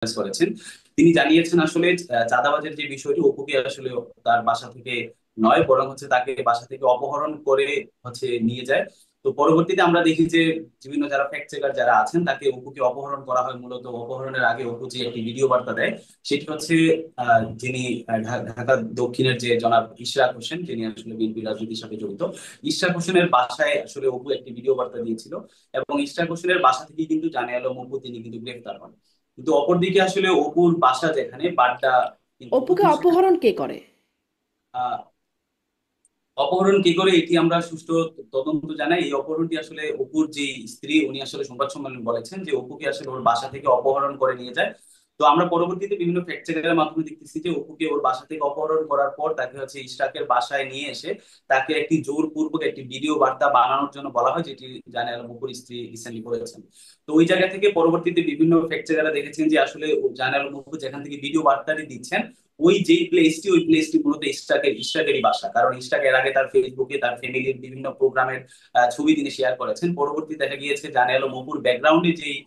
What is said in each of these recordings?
করেছেন। তিনি জানিয়েছেন আসলে চাঁদাবাজের যে বিষয়টি, অপুকে আসলে তার বাসা থেকে নয়, বরং হচ্ছে তাকে বাসা থেকে অপহরণ করে নিয়ে যায়। তো পরবর্তীতে আমরা দেখি যে বিভিন্ন যারা ফ্যাক্ট চেকার যারা আছেন, তাকে অপুকে অপহরণ করা হয়। মূলত অপহরণের আগে অপু যে একটি ভিডিও বার্তা দেয়, সেটি হচ্ছে যিনি ঢাকা দক্ষিণের যে জনাব ইশরাক হোসেন, যিনি আসলে বিএনপি রাজনীতির সাথে জড়িত, ইশরাক হোসেনের বাসায় আসলে অপু একটি ভিডিও বার্তা দিয়েছিল। এবং ইশরাক হোসেনের বাসা থেকে কিন্তু জানে আলম অপু তিনি কিন্তু গ্রেফতার হন। কিন্তু অপরদিকে আসলে অপুর বাসা যেখানে বাড্ডা, অপুকে অপহরণ কে করে? আহ, অপহরণ কি করে এটি আমরা সুষ্ঠু তদন্ত জানাই। এই অপহরণটি আসলে অপুর যে স্ত্রী, উনি আসলে সংবাদ সম্মেলনে বলেছেন যে অপুকে আসলে ওর বাসা থেকে অপহরণ করে নিয়ে যায়। তো আমরা পরবর্তীতে বিভিন্ন ফ্যাক্ট চেকের মাধ্যমে দেখতেছি যে অপুকে ওর বাসা থেকে অপহরণ করার পর তাকে ইশরাকের বাসায় নিয়ে এসে তাকে একটি জোরপূর্বক একটি ভিডিও বার্তা বানানোর জন্য বলা হয়, যেটি জানে আলম অপুর স্ত্রী রিসেন্টলি করেছেন। তো ওই জায়গা থেকে পরবর্তীতে বিভিন্ন ফ্যাক্ট চেকাররা দেখেছেন যে আসলে জানে আলম অপু যেখান থেকে ভিডিও বার্তাটি দিচ্ছেন, ওই প্লেসটি মূলত ইশরাকেরই বাসা। কারণ ইশরাক এর আগে তার ফেসবুকে তার ফ্যামিলির বিভিন্ন প্রোগ্রামের ছবি তিনি শেয়ার করেছেন। পরবর্তী দেখা গিয়েছে জানে আলম অপুর ব্যাকগ্রাউন্ডে যেই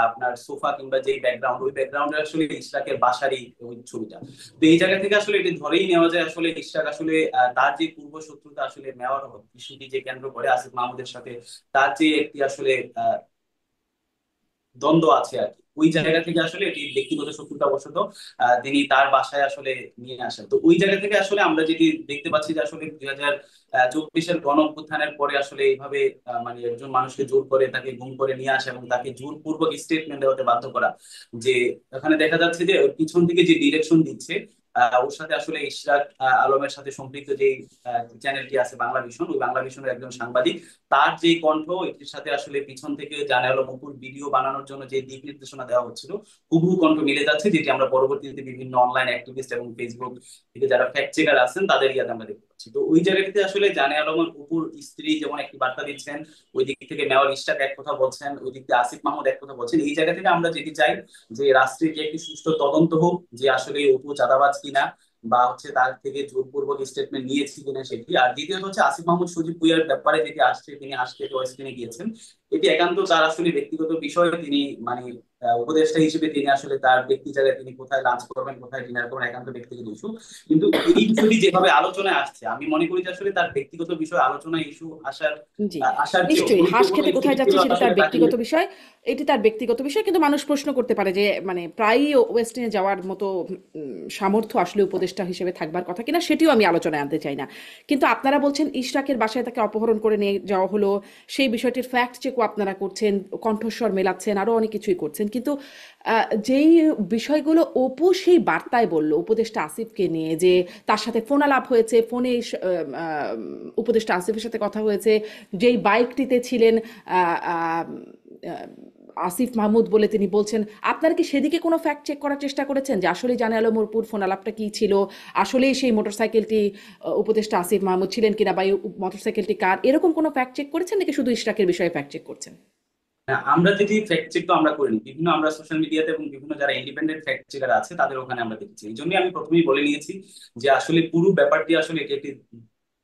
আপনার সোফা কিংবা যেই ব্যাকগ্রাউন্ড, ওই ব্যাকগ্রাউন্ডে আসলে ইশরাকের বাসারই ওই ছবিটা। তো এই জায়গা থেকে আসলে এটি ধরেই নেওয়া যায় আসলে ইশরাক আসলে তার যে পূর্ব শত্রুতা আসলে মেয়র ইস্যুটি যে কেন্দ্র করে আসিফ মাহমুদের সাথে তার যে একটি আসলে দ্বন্দ্ব আছে আর কি, ওই জায়গা থেকে আসলে এটি ব্যক্তিগত শত্রুতাবশত তিনি তার বাসায় আসলে নিয়ে আসেন। তো ওই জায়গা থেকে আসলে আমরা যেটি দেখতে পাচ্ছি যে আসলে 2024-এর গণ অভ্যুত্থানের পরে আসলে এইভাবে মানে একজন মানুষকে জোর করে তাকে গুম করে নিয়ে আসা এবং তাকে জোরপূর্বক স্টেটমেন্ট দেওয়াতে বাধ্য করা। যে এখানে দেখা যাচ্ছে যে ওর পিছন থেকে যে ডিরেকশন দিচ্ছে, ওর সাথে আসলে ইশরাক আলমের সাথে সম্পৃক্ত যে চ্যানেলটি আছে বাংলা ভিশন, ওই বাংলা ভিশনের একজন সাংবাদিক, তার যে কণ্ঠ, এটির সাথে আসলে পিছন থেকে জানে আলম অপুর ভিডিও বানানোর জন্য যে দিক নির্দেশনা দেওয়া হচ্ছিল, হুবহু কণ্ঠ মিলে যাচ্ছে, যেটি আমরা পরবর্তীতে বিভিন্ন অনলাইন অ্যাক্টিভিস্ট এবং ফেসবুক থেকে যারা ফ্যাক্ট চেকার আছেন তাদের ইয়াতে আমরা দেখতে পাচ্ছি। তো ওই জায়গাটিতে আসলে জানে আলমের অপুর স্ত্রী যেমন একটি বার্তা দিচ্ছেন, ওই দিক থেকে মেয়র ইশরাক এক কথা বলছেন, ওই দিক থেকে আসিফ মাহমুদ এক কথা বলছেন। এই জায়গা থেকে আমরা যেটি চাই যে রাষ্ট্রের যে একটি সুষ্ঠু তদন্ত হোক, যে আসলে অপু চাঁদাবাজ কিনা, বা তার থেকে জোরপূর্বক স্টেটমেন্ট নিয়েছি কিনা সেটি। আর দ্বিতীয়ত আসিফ মাহমুদ সজীব ভুঁইয়ার ব্যাপারে যেটি আসছে, তিনি আজকে ওয়েস্টিনে গিয়েছেন, এটি একান্ত তার আসলে ব্যক্তিগত বিষয়। তিনি মানে উপদেষ্টা হিসেবে তিনি আসলে তার ব্যক্তি জায়গায় তিনি কোথায় লাঞ্চ করবেন, কোথায় ডিনার করবেন, একান্ত ব্যক্তিগত ইস্যু। কিন্তু এই বিষয়টি যেভাবে আলোচনায় আসছে, আমি মনে করি যে আসলে তার ব্যক্তিগত বিষয় আলোচনায় ইস্যু আসার জি, আসার চেয়েও নিশ্চয়ই হাঁস গুরুত্বপূর্ণ খেতে ইস্যুটি কোথায় ছিল যাচ্ছে সেটা তার আসলে তাকে। ব্যক্তিগত বিষয়। এটি তার ব্যক্তিগত বিষয়, কিন্তু মানুষ প্রশ্ন করতে পারে যে মানে প্রায়ই ওয়েস্টার্নে যাওয়ার মতো সামর্থ্য আসলে উপদেষ্টা হিসেবে থাকবার কথা কিনা, সেটিও আমি আলোচনায় আনতে চাই না। কিন্তু আপনারা বলছেন ইশরাকের বাসায় তাকে অপহরণ করে নিয়ে যাওয়া হলো, সেই বিষয়টির ফ্যাক্ট চেকও আপনারা করছেন, কণ্ঠস্বর মেলাচ্ছেন, আরও অনেক কিছুই করছেন, কিন্তু যেই বিষয়গুলো অপু সেই বার্তায় বলল উপদেষ্টা আসিফকে নিয়ে, যে তার সাথে ফোনালাপ হয়েছে, ফোনে উপদেষ্টা আসিফের সাথে কথা হয়েছে, যেই বাইকটিতে ছিলেন আহ, আহ, আহ, আসিফ মাহমুদ বলে তিনি বলছেন, আপনারা কি সেদিকে কোনো ফ্যাক্ট চেক করার চেষ্টা করেছেন যে আসলে জানে আলম ওরপুর ফোন আলাপটা কি ছিল, আসলেই সেই মোটরসাইকেলটি উপদেষ্টা আসিফ মাহমুদ ছিলেন কিনা, বা এই মোটরসাইকেলটি কার, এরকম কোনো ফ্যাক্ট চেক করেছেন নাকি শুধু ইশরাকের বিষয়ে ফ্যাক্ট চেক করছেন? হ্যাঁ, আমরা যেটি ফ্যাক্ট চেক তো আমরা করিনি, বিভিন্ন আমরা সোশ্যাল মিডিয়াতে এবং বিভিন্ন যারা ইন্ডিপেন্ডেন্ট ফ্যাক্ট চেকার আছে তাদের ওখানে আমরা দেখেছি। এই জন্যই আমি প্রথমেই বলে নিয়েছি যে আসলে পুরো ব্যাপারটি আসলে এটি একটি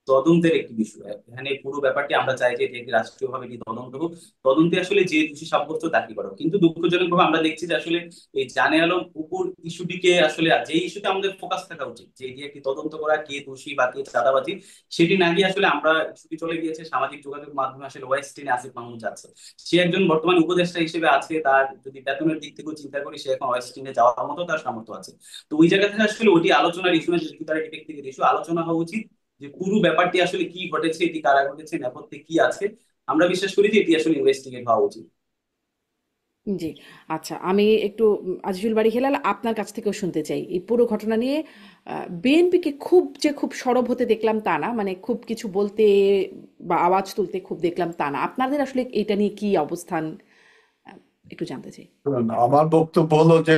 তদন্তের একটি বিষয়। এখানে পুরো ব্যাপারটি আমরা চাই যে এটি একটি রাষ্ট্রীয়ভাবে এটি তদন্ত হোক, তদন্তে আসলে যে দোষী সাব্যস্ত তাকে করো। কিন্তু দুঃখজনক ভাবে আমরা দেখছি যে আসলে এই জানে আলম উপর ইস্যুটিকে আসলে যে ইস্যুতে আমাদের ফোকাস থাকা উচিত, যে এটি একটি তদন্ত করা কে দোষী বা কে চাঁদাবাজি, সেটি না গিয়ে আসলে আমরা ইস্যুটি চলে গিয়েছে সামাজিক যোগাযোগ মাধ্যমে আসলে ওয়েস্টিনে আসিফ মাহমুদ যাচ্ছে। সে একজন বর্তমান উপদেষ্টা হিসেবে আছে, তার যদি বেতনের দিক থেকেও চিন্তা করি, সে এখন ওয়েস্টিনে যাওয়ার মতো তার সামর্থ্য আছে। তো ওই জায়গা থেকে আসলে ওটি আলোচনার ইস্যু না, যেহেতু তার একটি ব্যক্তিগত ইস্যু, আলোচনা হওয়া উচিত যে পুরো ব্যাপারটি আসলে কি ঘটেছে, এটি কারা ঘটেছে, নেপথ্যে কি আছে। আমরা বিশ্বাস করি যে এটি আসলে ইনভেস্টিগেট হওয়া উচিত। জি, আচ্ছা, আমি একটু আজিজুল বাড়ি হেলাল আপনার কাছ থেকেও শুনতে চাই এই পুরো ঘটনা নিয়ে। বিএনপিকে খুব সরব হতে দেখলাম তা না, মানে খুব কিছু বলতে বা আওয়াজ তুলতে খুব দেখলাম তা না। আপনাদের আসলে এইটা নিয়ে কি অবস্থান, আহ, একটু জানতে চাই। শুনুন, আমার বক্তব্য হলো যে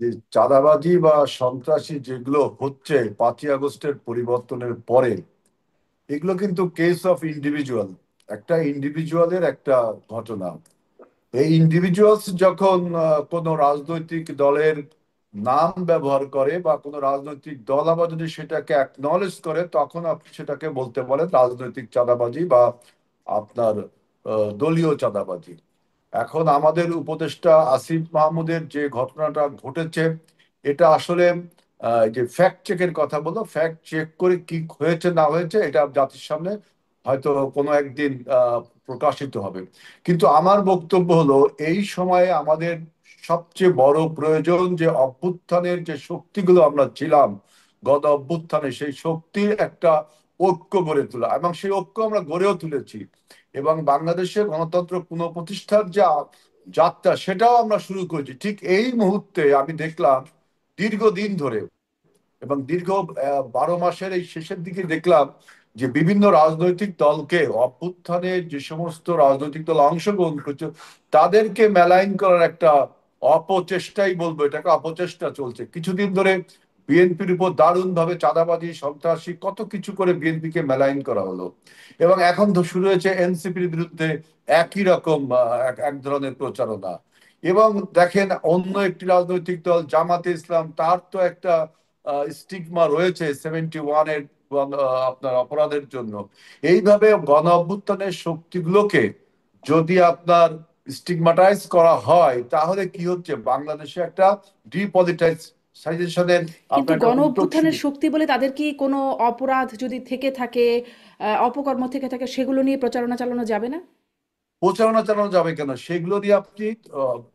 যে চাঁদাবাজি বা সন্ত্রাসী যেগুলো হচ্ছে 5ই আগস্টের পরিবর্তনের পরে, এগুলো কিন্তু কেস অফ ইন্ডিভিজুয়াল, একটা ইন্ডিভিজুয়ালের একটা ঘটনা। এই ইন্ডিভিজুয়ালস যখন কোনো রাজনৈতিক দলের নাম ব্যবহার করে বা কোনো রাজনৈতিক দল আবার যদি সেটাকে অ্যাকনলেজ করে, তখন আপনি সেটাকে বলতে পারেন রাজনৈতিক চাঁদাবাজি বা আপনার দলীয় চাঁদাবাজি। এখন আমাদের উপদেষ্টা আসিফ মাহমুদের যে ঘটনাটা ঘটেছে, এটা আসলে যে ফ্যাক্ট চেকের কথা বলো, ফ্যাক্ট চেক করে কি হয়েছে না হয়েছে এটা জাতির সামনে হয়তো কোনো একদিন প্রকাশিত হবে। কিন্তু আমার বক্তব্য হলো, এই সময়ে আমাদের সবচেয়ে বড় প্রয়োজন যে অভ্যুত্থানের যে শক্তিগুলো আমরা ছিলাম গত অভ্যুত্থানে, সেই শক্তির একটা ঐক্য গড়ে তোলা, এবং সেই ঐক্য আমরা গড়েও তুলেছি। এবং বাংলাদেশে গণতন্ত্র পুনঃপ্রতিষ্ঠার যে যাত্রা, সেটাও আমরা শুরু করেছি। ঠিক এই মুহূর্তে আমি দেখলাম দীর্ঘদিন ধরে এবং দীর্ঘ 12 মাসের এই শেষের দিকে দেখলাম যে বিভিন্ন রাজনৈতিক দলকে, অভ্যুত্থানে যে সমস্ত রাজনৈতিক দল অংশগ্রহণ করছে, তাদেরকে মেলাইন করার একটা অপচেষ্টাই বলবো, এটাকে অপচেষ্টা চলছে কিছুদিন ধরে। বিএনপির উপর দারুণ ভাবে চাঁদাবাজি, সন্ত্রাসী, কত কিছু করে বিএনপিকে মেলাইন করা হলো। এবং এখন তো শুরু হয়েছে এনসিপির বিরুদ্ধে একই রকম এক ধরনের প্রচারণা। এবং দেখেন, অন্য একটি রাজনৈতিক দল জামাতে ইসলাম, তার তো একটা স্টিগমা রয়েছে 71-এর আপনার অপরাধের জন্য। এইভাবে গণ অভ্যুত্থানের শক্তিগুলোকে যদি আপনার স্টিগমাটাইজ করা হয়, তাহলে কি হচ্ছে, বাংলাদেশে একটা ডিপলিটিসাইজেশনের কিন্তু আপনার একটা গণ উদ্যোগ অভ্যুত্থানের শুরু। শক্তি বলে তাদের কি কোনো অপরাধ যদি থেকে থাকে, অপকর্ম থেকে থাকে, সেগুলো নিয়ে প্রচারণা চালানো যাবে না? প্রচারণা চালানো যাবে কেন? সেগুলো দিয়ে আপনি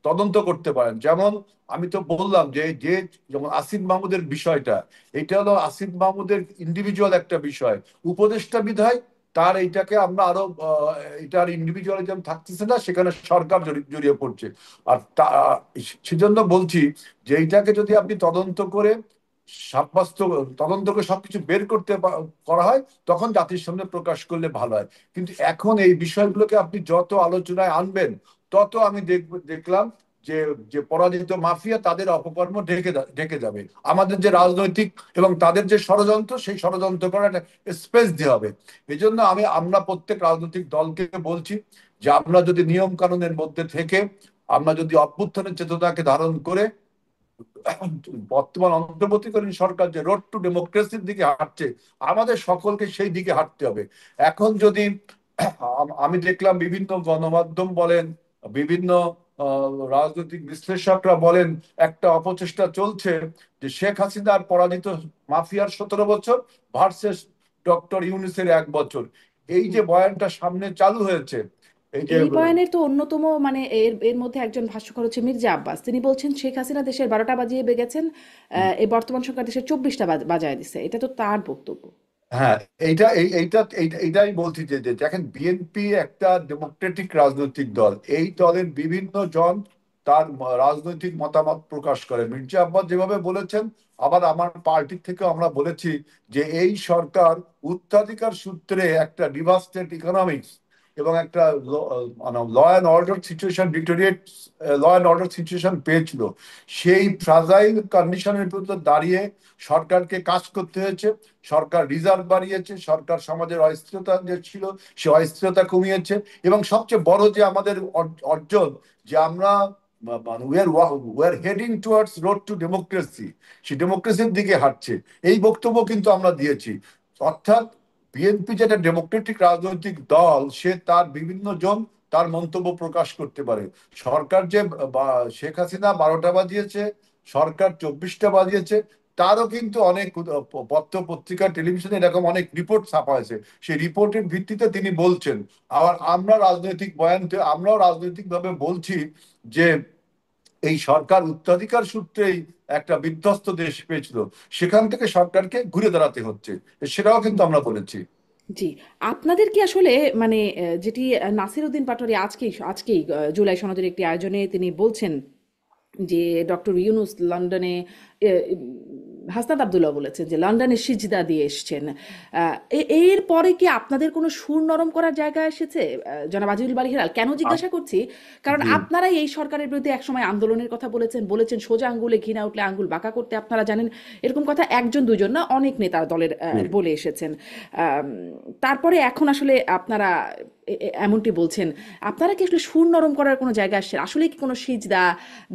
তদন্ত করতে পারেন। যেমন আমি তো বললাম যে যে যেমন আসিফ মাহমুদের বিষয়টা, এটা হলো আসিফ মাহমুদের ইন্ডিভিজুয়াল একটা বিষয়। উপদেষ্টা বিধায় তার এইটাকে আমরা আরো এটার ইন্ডিভিজুয়ালিজম থাকতেছে না, সেখানে সরকার জড়িয়ে পড়ছে। আর সেজন্য বলছি যে এইটাকে যদি আপনি তদন্ত করে সাব্যস্ত, তদন্ত করে সবকিছু বের করতে করা হয়, তখন জাতির সামনে প্রকাশ করলে ভালো হয়। কিন্তু এখন এই বিষয়গুলোকে আপনি যত আলোচনায় আনবেন, তত আমি দেখলাম যে যে পরাজিত মাফিয়া, তাদের অপকর্ম ঢেকে যাবে। আমাদের যে রাজনৈতিক এবং তাদের যে ষড়যন্ত্র, সেই ষড়যন্ত্র করার একটা স্পেস দিতে হবে। এই জন্য আমরা প্রত্যেক রাজনৈতিক দলকে বলছি যে আমরা যদি নিয়ম কানুনের মধ্যে থেকে, আমরা যদি অভ্যুত্থানের চেতনাকে ধারণ করে বর্তমান অন্তর্বর্তীকালীন সরকার যে রোড টু ডেমোক্রেসির দিকে হাঁটছে, আমাদের সকলকে সেই দিকে হাঁটতে হবে। এখন যদি আমি দেখলাম বিভিন্ন গণমাধ্যম বলেন, বিভিন্ন রাজনৈতিক বিশ্লেষকরা বলেন, একটা অপচেষ্টা চলছে যে শেখ হাসিনার পরাজিত মাফিয়ার 17 বছর ভার্সেস ডক্টর ইউনূসের 1 বছর। এই যে বয়ানটা সামনে চালু হয়েছে, এই যে এই বয়ানের তো অন্যতম, মানে এর এর মধ্যে একজন ভাষ্যকার হচ্ছে মির্জা আব্বাস। তিনি বলছেন শেখ হাসিনা দেশের 12টা বাজিয়ে বেগেছেন, এই বর্তমান সরকার দেশের 24টা বাজায় দিছে। এটা তো তার বক্তব্য। হ্যাঁ, এইটাই বলছি যে দেখেন, বিএনপি একটা ডেমোক্রেটিক রাজনৈতিক দল। এই দলের বিভিন্ন জন তার রাজনৈতিক মতামত প্রকাশ করে। মির্জা আব্বাস যেভাবে বলেছেন, আবার আমার পার্টি থেকে আমরা বলেছি যে এই সরকার উত্তরাধিকার সূত্রে একটা ডিভাস্টেড ইকোনমিক্স এবং একটা মানে law and order situation, deteriorate law and order situation পেয়েছিল। সেই ফ্রাজাইল কন্ডিশনের বিরুদ্ধে দাঁড়িয়ে সরকারকে কাজ করতে হয়েছে। সরকার রিজার্ভ বাড়িয়েছে, সরকার সমাজের অস্থিরতা যে ছিল সে অস্থিরতা কমিয়েছে। এবং সবচেয়ে বড় যে আমাদের অর্জন, যে আমরা we are heading towards road two democracy, সেই ডেমোক্রেসির দিকে হাঁটছে, এই বক্তব্য কিন্তু আমরা দিয়েছি। অর্থাৎ বিএনপি যেটা ডেমোক্রেটিক রাজনৈতিক দল, সে তার বিভিন্ন জন তার মন্তব্য প্রকাশ করতে পারে। সরকার যে শেখ হাসিনা 12টা বাজিয়েছে, সরকার 24টা বাজিয়েছে, তারও কিন্তু অনেক পত্র পত্রিকা, টেলিভিশনে এরকম অনেক রিপোর্ট ছাপা হয়েছে। সেই রিপোর্টের ভিত্তিতে তিনি বলছেন। আবার আমরাও রাজনৈতিক ভাবে বলছি যে এই সরকার উত্তরাধিকার সূত্রেই একটা বিধ্বস্ত দেশ পেয়েছিল, সেখান থেকে সরকারকে ঘুরে দাঁড়াতে হচ্ছে, সেটাও কিন্তু আমরা বলেছি। জি, আপনাদের কি আসলে, মানে যেটি নাসির উদ্দিন পাটোয়ারি আজকেই আজকেই জুলাই সনদের একটি আয়োজনে তিনি বলছেন যে ডক্টর ইউনুস লন্ডনে, হাসনাত আবদুল্লাহ বলেছেন যে লন্ডনে সিজদা দিয়ে এসছেন। এর পরে কি আপনাদের কোনো সুর নরম করার জায়গা এসেছে? জনাব আজিজুল বারী হেলাল, কেন আপ- জিজ্ঞাসা করছি, কারণ জি। আপনারাই এই সরকারের বিরুদ্ধে একসময় আন্দোলনের কথা বলেছেন সোজা আঙ্গুলে ঘি না উঠলে আঙ্গুল বাঁকা করতে আপনারা জানেন। এরকম কথা একজন দুজন না, অনেক নেতা দলের জি। বলে এসেছেন। তারপরে এখন আসলে আপনারা এমনটি বলছেন। আপনারা কি আসলে সুর নরম করার কোনো জায়গা আসছে? আসলে কি কোনো সিজদা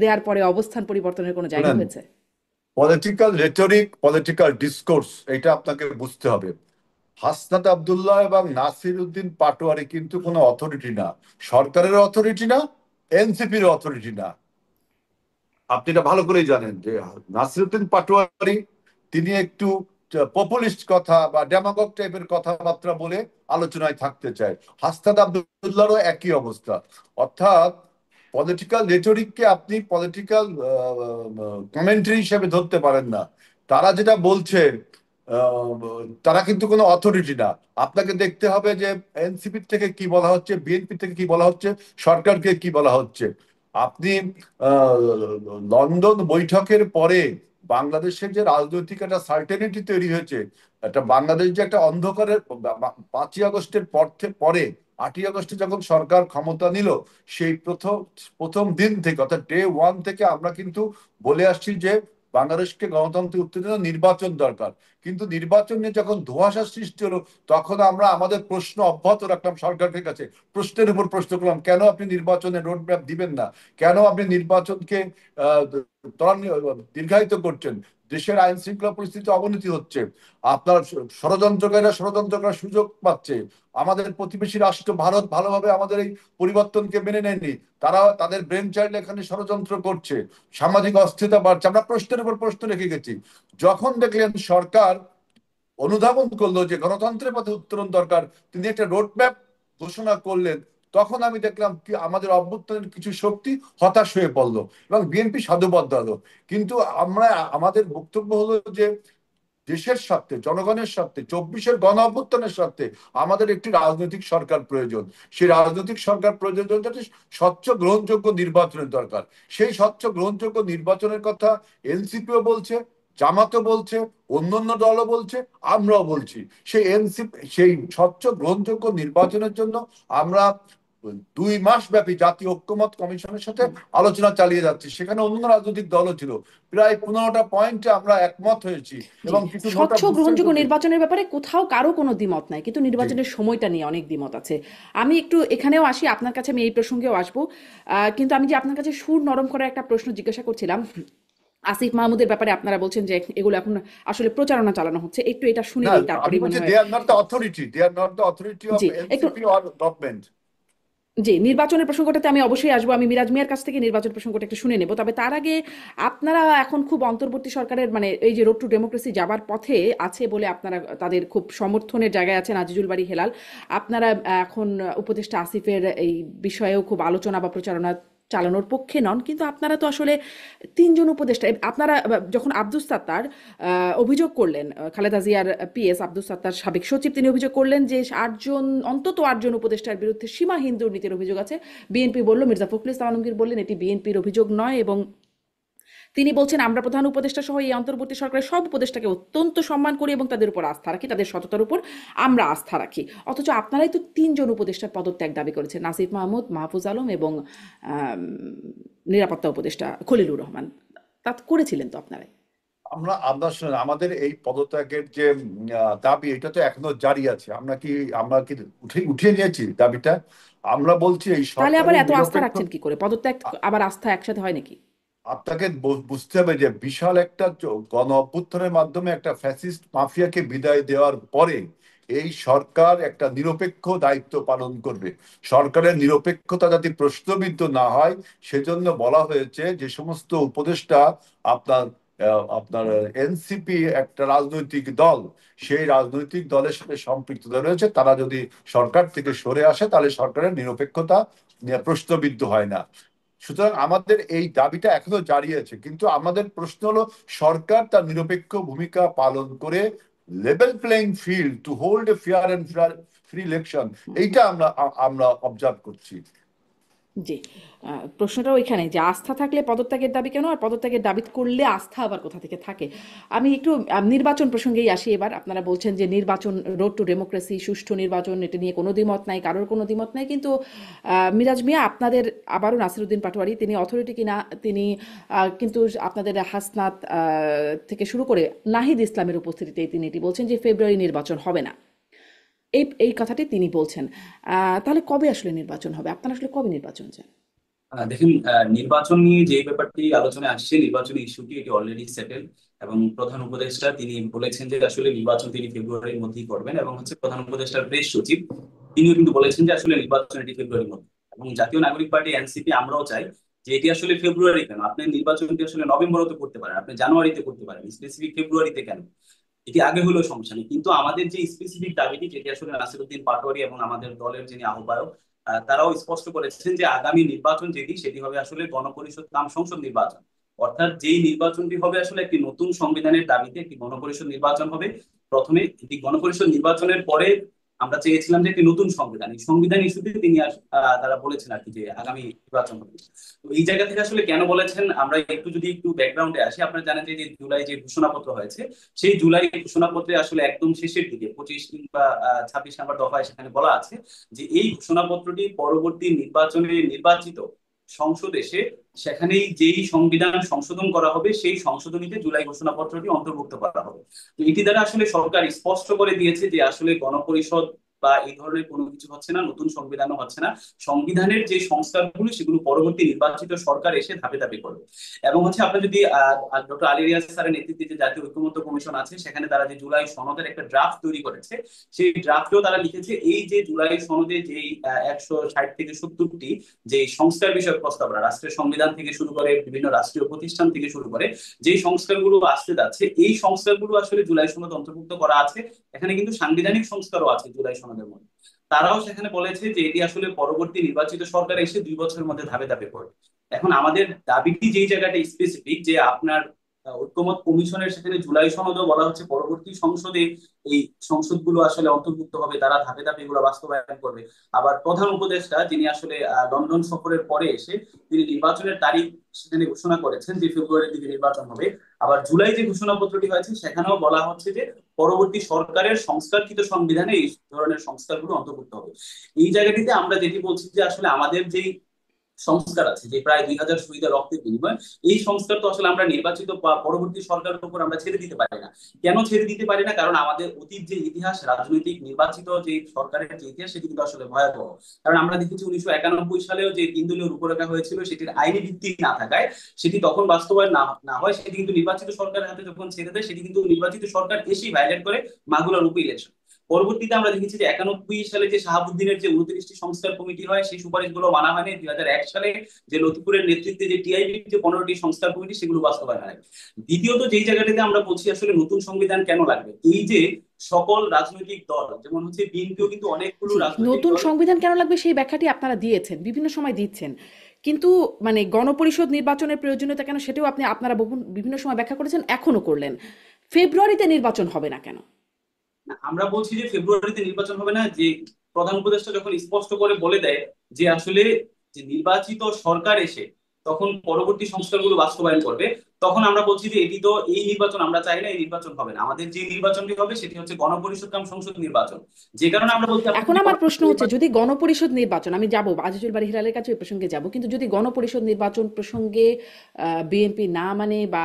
দেওয়ার পরে অবস্থান পরিবর্তনের কোনো জায়গা শুনেন, হয়েছে? পলিটিক্যাল রেটরিক, পলিটিক্যাল ডিসকোর্স, এটা আপনাকে বুঝতে হবে। হাসনাত আব্দুল্লাহ এবং নাসির উদ্দিন পাটোয়ারি কিন্তু কোনো অথরিটি না, সরকারের অথরিটি না, এনসিপির অথরিটি না। আপনি এটা ভালো করেই জানেন যে নাসিরউদ্দিন পাটোয়ারি তিনি একটু পপুলিস্ট কথা বা ডেমাগগ টাইপের কথাবার্তা বলে আলোচনায় থাকতে চায়। হাসনাত আব্দুল্লাহরও একই অবস্থা। অর্থাৎ পলিটিক্যাল রেটরিককে আপনি পলিটিক্যাল কমেন্ট্রি হিসেবে ধরতে পারেন না। তারা যেটা বলছে আহ, তারা কিন্তু কোনো অথরিটি না। আপনাকে দেখতে হবে যে এনসিপি থেকে কি বলা হচ্ছে, বিএনপি থেকে কি বলা হচ্ছে, সরকারকে কি বলা হচ্ছে। আপনি আহ, লন্ডন বৈঠকের পরে বাংলাদেশের যে রাজনৈতিক একটা সার্টেনিটি তৈরি হয়েছে, একটা বাংলাদেশ যে একটা অন্ধকারের 5ই আগস্টের পরে 8ই আগস্টে যখন সরকার ক্ষমতা নিল, সেই প্রথম প্রথম দিন থেকে অর্থাৎ ডে ওয়ান থেকে আমরা কিন্তু বলে আসছি যে বাংলাদেশকে গণতন্ত্রের উত্তেজনা নির্বাচন দরকার। কিন্তু নির্বাচন নিয়ে যখন ধোঁয়াশা সৃষ্টি হলো, তখন আমরা আমাদের প্রশ্ন অব্যাহত রাখলাম সরকারের কাছে। প্রশ্নের উপর প্রশ্ন করলাম, কেন আপনি নির্বাচনের রোড ম্যাপ দিবেন না? কেন আপনি নির্বাচনকে আহ দীর্ঘায়িত করছেন? দেশের আইন শৃঙ্খলা পরিস্থিতি অবনতি হচ্ছে, আপনার ষড়যন্ত্রকারীরা ষড়যন্ত্র করার সুযোগ পাচ্ছে। আমাদের প্রতিবেশী রাষ্ট্র ভারত ভালোভাবে আমাদের এই পরিবর্তনকে মেনে নেয়নি, তারা তাদের ব্রেন চাইল্ড এখানে ষড়যন্ত্র করছে, সামাজিক অস্থিরতা বাড়ছে। আমরা প্রশ্নের উপর প্রশ্ন রেখে গেছি। যখন দেখলেন সরকার অনুধাবন করলো যে গণতন্ত্রের পথে উত্তরণ দরকার, তিনি একটা রোডম্যাপ ঘোষণা করলেন, তখন আমি দেখলাম কি আমাদের অভ্যুত্থানের কিছু শক্তি হতাশ হয়ে পড়লো এবং বিএনপি সাধুবাদ হলো। কিন্তু আমরা আমাদের বক্তব্য হলো যে দেশের স্বার্থে, জনগণের স্বার্থে, 24-এর গণ অভ্যুত্থানের স্বার্থে আমাদের একটি রাজনৈতিক সরকার প্রয়োজন। সেই রাজনৈতিক সরকার প্রয়োজন যাতে স্বচ্ছ গ্রহণযোগ্য নির্বাচনের দরকার। সেই স্বচ্ছ গ্রহণযোগ্য নির্বাচনের কথা এনসিপিও বলছে, জামাতও বলছে, অন্যান্য দলও বলছে, আমরাও বলছি। সেই এনসিপি সেই স্বচ্ছ গ্রহণযোগ্য নির্বাচনের জন্য আমরা 2 মাস ব্যাপী জাতীয় ঐক্যমত কমিশনের সাথে আলোচনা চালিয়ে যাচ্ছি। সেখানে অন্য রাজনৈতিক দলও ছিল। প্রায় 15টা পয়েন্টে আমরা একমত হয়েছি জি, এবং কিছু নোটা স্বচ্ছ বুঝতে গ্রহণযোগ্য পেরেছি। নির্বাচনের ব্যাপারে কোথাও কারো কোনো দ্বিমত নাই, কিন্তু জি, নির্বাচনের সময়টা নিয়ে অনেক দ্বিমত আছে। আমি একটু এখানেও আসি, আপনার কাছে আমি এই প্রসঙ্গেও আসবো। কিন্তু আমি যে আপনার কাছে সুর নরম করার একটা প্রশ্ন জিজ্ঞাসা করছিলাম, আসিফ মাহমুদের ব্যাপারে আপনারা বলছেন যে এগুলো এখন আসলে প্রচারণা চালানো হচ্ছে, একটু এটা শুনে না, নেই, আমি তারপরেই মনে বলছি হয়। They are not the authority, they are not the authority of G, একটু। NCP or government. জি, নির্বাচনের প্রসঙ্গটাতে আমি অবশ্যই আসবো। আমি মিরাজ মিয়ার কাছ থেকে নির্বাচন প্রসঙ্গটা একটু শুনে নেব। তবে তার আগে আপনারা এখন খুব অন্তর্বর্তী সরকারের মানে এই যে রোড টু ডেমোক্রেসি যাবার পথে আছে বলে আপনারা তাদের খুব সমর্থনের জায়গায় আছেন আজিজুল বাড়ি হেলাল। আপনারা এখন উপদেষ্টা আসিফের এই বিষয়েও খুব আলোচনা বা প্রচারণা চালানোর পক্ষে নন, কিন্তু আপনারা তো আসলে তিনজন উপদেষ্টা। আপনারা যখন আব্দুস সাত্তার অভিযোগ করলেন, খালেদা জিয়ার পিএস আব্দুস সাত্তার সাবেক সচিব, তিনি অভিযোগ করলেন যে অন্তত 8জন উপদেষ্টার বিরুদ্ধে সীমাহীন দুর্নীতির অভিযোগ আছে। বিএনপি বলল, মির্জা ফখরুল ইসলাম আলমগীর বললেন এটি বিএনপির অভিযোগ নয়, এবং তিনি বলছেন আমরা প্রধান উপদেষ্টা সহ এই অন্তর্বর্তী সরকারের সব উপদেষ্টাকে অত্যন্ত সম্মান করি এবং তাদের উপর আস্থা রাখি, তাদের সততার উপর আমরা আস্থা রাখি। অথচ আপনারাই তো তিনজন উপদেষ্টার পদত্যাগ দাবি করেছেন, নাসিফ মাহমুদ, মাহফুজ আলম এবং আম, নিরাপত্তা উপদেষ্টা খলিলুর রহমান। তা করেছিলেন তো আপনারাই। আমরা আমরা শুনুন, আমাদের এই পদত্যাগের যে দাবি, এটা তো এখনো জারি আছে। আমরা কি উঠিয়ে নিয়েছি দাবিটা? আমরা বলছি এই তাহলে আবার সরকারের এত আস্থা নিরপেক্ষ। রাখছেন কি করে? পদত্যাগ আবার আস্থা একসাথে হয় নাকি? আপনাকে বুঝতে হবে যে বিশাল একটা গণ অভ্যুত্থানের মাধ্যমে একটা ফ্যাসিস্ট মাফিয়াকে বিদায় দেওয়ার পরে এই সরকার একটা নিরপেক্ষ দায়িত্ব পালন করবে। সরকারের নিরপেক্ষতা যাতে প্রশ্নবিদ্ধ না হয়, সেজন্য বলা হয়েছে যে সমস্ত উপদেষ্টা আপনার আপনার এনসিপি একটা রাজনৈতিক দল, সেই রাজনৈতিক দলের সাথে সম্পৃক্ত রয়েছে, তারা যদি সরকার থেকে সরে আসে তাহলে সরকারের নিরপেক্ষতা নিয়ে প্রশ্নবিদ্ধ হয় না। সুতরাং আমাদের এই দাবিটা এখনো জারি আছে, কিন্তু আমাদের প্রশ্ন হলো সরকার তার নিরপেক্ষ ভূমিকা পালন করে level playing field to hold a fair and free election, এইটা আমরা আমরা অবজার্ভ করছি। জি, প্রশ্নটা ওইখানে যে আস্থা থাকলে পদত্যাগের দাবি কেন, আর পদত্যাগের দাবি করলে আস্থা আবার কোথা থেকে থাকে? আমি একটু নির্বাচন প্রসঙ্গেই আসি এবার। আপনারা বলছেন যে নির্বাচন, রোড টু ডেমোক্রেসি, সুষ্ঠু নির্বাচন, এটা নিয়ে কোনো দ্বিমত নাই, কারোর কোনো দ্বিমত নাই, কিন্তু মিরাজ মিয়া আপনাদের আবারও নাসিরউদ্দিন পাটোয়ারি তিনি অথরিটি কিনা, তিনি কিন্তু আপনাদের হাসনাত থেকে শুরু করে নাহিদ ইসলামের উপস্থিতিতে তিনি এটি বলছেন যে ফেব্রুয়ারি নির্বাচন হবে না। এই এই কথাটি তিনি বলছেন। তাহলে কবে আসলে নির্বাচন হবে? আপনারা আসলে কবে নির্বাচন চান? দেখেন, নির্বাচন নিয়ে যে ব্যাপারটি আলোচনায় আসছে, নির্বাচনী ইস্যুটি এটি অলরেডি সেটেল। এবং প্রধান উপদেষ্টা তিনি বলেছেন যে আসলে নির্বাচন তিনি ফেব্রুয়ারির মধ্যেই করবেন, এবং হচ্ছে প্রধান উপদেষ্টার প্রেস সচিব তিনিও কিন্তু বলেছেন যে আসলে নির্বাচন এটি ফেব্রুয়ারির মধ্যে। এবং জাতীয় নাগরিক পার্টি এনসিপি আমরাও চাই যে এটি আসলে ফেব্রুয়ারি কেন, আপনি নির্বাচনটি আসলে নভেম্বরতে করতে পারেন, আপনি জানুয়ারিতে করতে পারেন, স্পেসিফিক ফেব্রুয়ারিতে কেন? এটি আগে হলেও সমস্যা নেই, কিন্তু আমাদের যে স্পেসিফিক দাবিটি, যেটি আসলে নাসিরউদ্দিন পাটোয়ারি এবং আমাদের দলের যিনি আহ্বায়ক তারাও স্পষ্ট করেছেন যে আগামী নির্বাচন যেটি, সেটি হবে আসলে গণপরিষদ কাম সংসদ নির্বাচন। অর্থাৎ যেই নির্বাচনটি হবে আসলে একটি নতুন সংবিধানের দাবিতে একটি গণপরিষদ নির্বাচন হবে। প্রথমে একটি গণপরিষদ নির্বাচনের পরে আমরা চেয়েছিলাম যে একটি নতুন সংবিধান, এই সংবিধান ইস্যুতে তিনি তারা বলেছেন আর কি যে আগামী নির্বাচন হবে। তো এই জায়গা থেকে আসলে কেন বলেছেন, আমরা একটু ব্যাকগ্রাউন্ডে আসি। আপনারা জানেন যে জুলাই যে ঘোষণাপত্র হয়েছে, সেই জুলাই ঘোষণাপত্রে আসলে একদম শেষের দিকে 25 কিংবা 26 নম্বর দফায় সেখানে বলা আছে যে এই ঘোষণাপত্রটি পরবর্তী নির্বাচনে নির্বাচিত সংসদ এসে সেখানেই যেই সংবিধান সংশোধন করা হবে সেই সংশোধনীতে জুলাই ঘোষণাপত্রটি অন্তর্ভুক্ত করা হবে। তো এটি দ্বারা আসলে সরকার স্পষ্ট করে দিয়েছে যে আসলে গণপরিষদ বা এই ধরনের কোনো কিছু হচ্ছে না, নতুন সংবিধানও হচ্ছে না। সংবিধানের যে সংস্কারগুলো সেগুলো পরবর্তী নির্বাচিত সরকার এসে ধাপে ধাপে করবে। এবং হচ্ছে আপনি যদি ডক্টর আলী রিয়াজ স্যারের নেতৃত্বে যে জাতীয় ঐকমত্য কমিশন আছে, সেখানে তারা যে জুলাই সনদের একটা ড্রাফট তৈরি করেছে, সেই ড্রাফটেও তারা লিখেছে এই যে জুলাই সনদে যেই 160 থেকে 70টি যে সংস্কার বিষয়ক প্রস্তাবনা, রাষ্ট্রের সংবিধান থেকে শুরু করে বিভিন্ন রাষ্ট্রীয় প্রতিষ্ঠান থেকে শুরু করে যে সংস্কারগুলো আসতে যাচ্ছে, এই সংস্কারগুলো আসলে জুলাই সনদ অন্তর্ভুক্ত করা আছে। এখানে কিন্তু সাংবিধানিক সংস্কারও আছে জুলাই সনদের মধ্যে। তারাও সেখানে বলেছে যে এটি আসলে পরবর্তী নির্বাচিত সরকার এসে 2 বছরের মধ্যে ধাপে ধাপে করবে। এখন আমাদের দাবিটি যেই জায়গাটা স্পেসিফিক, যে আপনার ঐকমত্য কমিশনের সেখানে জুলাই সনদও বলা হচ্ছে পরবর্তী সংসদে এই সংসদগুলো আসলে অন্তর্ভুক্ত হবে, তারা ধাপে ধাপে এগুলো বাস্তবায়ন করবে। আবার প্রধান উপদেষ্টা যিনি আসলে লন্ডন সফরের পরে এসে তিনি নির্বাচনের তারিখ সেখানে ঘোষণা করেছেন যে ফেব্রুয়ারির দিকে নির্বাচন হবে। আবার জুলাই যে ঘোষণাপত্রটি হয়েছে সেখানেও বলা হচ্ছে যে পরবর্তী সরকারের সংস্কারকৃত সংবিধানে এই ধরনের সংস্কারগুলো অন্তর্ভুক্ত হবে। এই জায়গাটিতে আমরা যেটি বলছি যে আসলে আমাদের যেই সংস্কার আছে, যে প্রায় 2000 শহীদের রক্তের বিনিময়, এই সংস্কার তো আসলে আমরা নির্বাচিত বা পরবর্তী সরকারের উপর আমরা ছেড়ে দিতে পারি না। কেন ছেড়ে দিতে পারি না? কারণ আমাদের অতীত যে ইতিহাস, রাজনৈতিক নির্বাচিত যে সরকারের যে ইতিহাস, সেটি কিন্তু আসলে ভয়াবহ। কারণ আমরা দেখেছি 1991 সালেও যে 3 দলীয় রূপরেখা হয়েছিল, সেটির আইনি ভিত্তি না থাকায় সেটি তখন বাস্তবায়ন না না হয়, সেটি কিন্তু নির্বাচিত সরকারের হাতে যখন ছেড়ে দেয়, সেটি কিন্তু নির্বাচিত সরকার এসেই ভায়োলেট করে মাগুলার উপ ইলেকশন। পরবর্তীতে আমরা দেখেছি যে 91 সালে যে শাহাবুদ্দিনের যে 29টি সংস্কার কমিটি হয়, সেই সুপারিশগুলো মানা হয়নি। 2001 সালে যে লতিফুরের নেতৃত্বে যে টিআইবির যে 15টি সংস্কার কমিটি, সেগুলো বাস্তবায়ন হয়। দ্বিতীয়ত যেই জায়গাটাতে আমরা বলছি আসলে নতুন সংবিধান কেন লাগবে, এই যে সকল রাজনৈতিক দল, যেমন হচ্ছে বিএনপিও কিন্তু অনেকগুলো জি, রাজনৈতিক নতুন দল। সংবিধান কেন লাগবে সেই ব্যাখ্যাটি আপনারা দিয়েছেন, বিভিন্ন সময় দিচ্ছেন, কিন্তু মানে গণপরিষদ নির্বাচনের প্রয়োজনীয়তা কেন সেটাও আপনারা বিভিন্ন সময় ব্যাখ্যা করেছেন, এখনো করলেন। ফেব্রুয়ারিতে নির্বাচন হবে না কেন? না, আমরা বলছি যে ফেব্রুয়ারিতে নির্বাচন হবে না, যে প্রধান উপদেষ্টা যখন স্পষ্ট করে বলে দেয় যে আসলে যে নির্বাচিত সরকার এসে তখন পরবর্তী সংস্কারগুলো বাস্তবায়ন করবে, তখন আমরা বলছি যে এটি তো এই নির্বাচন আমরা চাই না, এই নির্বাচন হবে না। আমাদের যে নির্বাচনটি হবে সেটি হচ্ছে গণপরিষদ কাম সংসদ নির্বাচন। যে কারণে আচ্ছা, আমরা বলছি আপনি এখন যদি আমার প্রশ্ন গণপরিষদ হচ্ছে, নির্বাচন। যদি গণপরিষদ নির্বাচন, আমি যাব আজিজুল বারী হিলালের কাছে ওই প্রসঙ্গে যাব, কিন্তু যদি গণপরিষদ নির্বাচন প্রসঙ্গে বিএনপি না মানে বা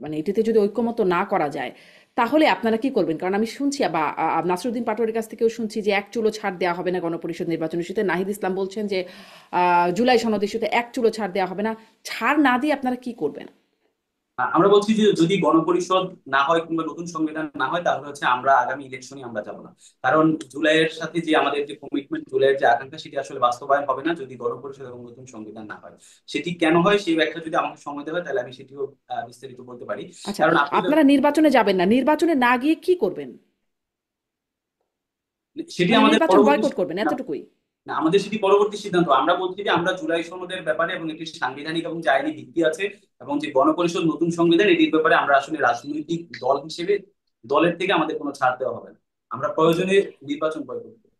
মানে এটিতে যদি ঐক্যমত না করা যায়, তাহলে আপনারা কি করবেন? কারণ আমি শুনছি বা নাসিরউদ্দিন পাটোয়ারির কাছ থেকেও শুনছি যে এক চুলো ছাড় দেওয়া হবে না গণপরিষদ নির্বাচন ইস্যুতে। নাহিদ ইসলাম বলছেন যে জুলাই সনদ ইস্যুতে এক চুলো ছাড় দেওয়া হবে না। ছাড় না দিয়ে আপনারা কি করবেন? আমরা বলছি যে যদি গণপরিষদ না হয় কিংবা নতুন সংবিধান না হয়, তাহলে হচ্ছে আমরা আগামী ইলেকশনে আমরা যাব না। কারণ জুলাইয়ের সাথে যে আমাদের যে কমিটমেন্ট, জুলাইয়ের যে আকাঙ্ক্ষা, সেটি আসলে বাস্তবায়ন হবে না যদি গণপরিষদ এবং নতুন সংবিধান না হয়। সেটি কেন হয় সেই ব্যাখ্যা যদি আমাকে সময় দেওয়া হয়, তাহলে আমি সেটিও বিস্তারিত বলতে পারি। আচ্ছা, কারণ আপনি আপনারা নির্বাচনে যাবেন না, নির্বাচনে না গিয়ে কি করবেন? সেটি মানে আমাদের নির্বাচন পরবর্তী বয়কট করবেন, না, এতটুকুই? না, আমাদের সেটি পরবর্তী সিদ্ধান্ত। আমরা বলছি যে আমরা জুলাই সনদের ব্যাপারে এবং এটির সাংবিধানিক এবং যে আইনি ভিত্তি আছে এবং যে গণপরিষদ নতুন সংবিধান, এটির ব্যাপারে আমরা আসলে রাজনৈতিক দল হিসেবে দলের থেকে আমাদের কোনো ছাড় দেওয়া হবে না। আমরা ওকে। প্রয়োজনে নির্বাচন বয়কট করব।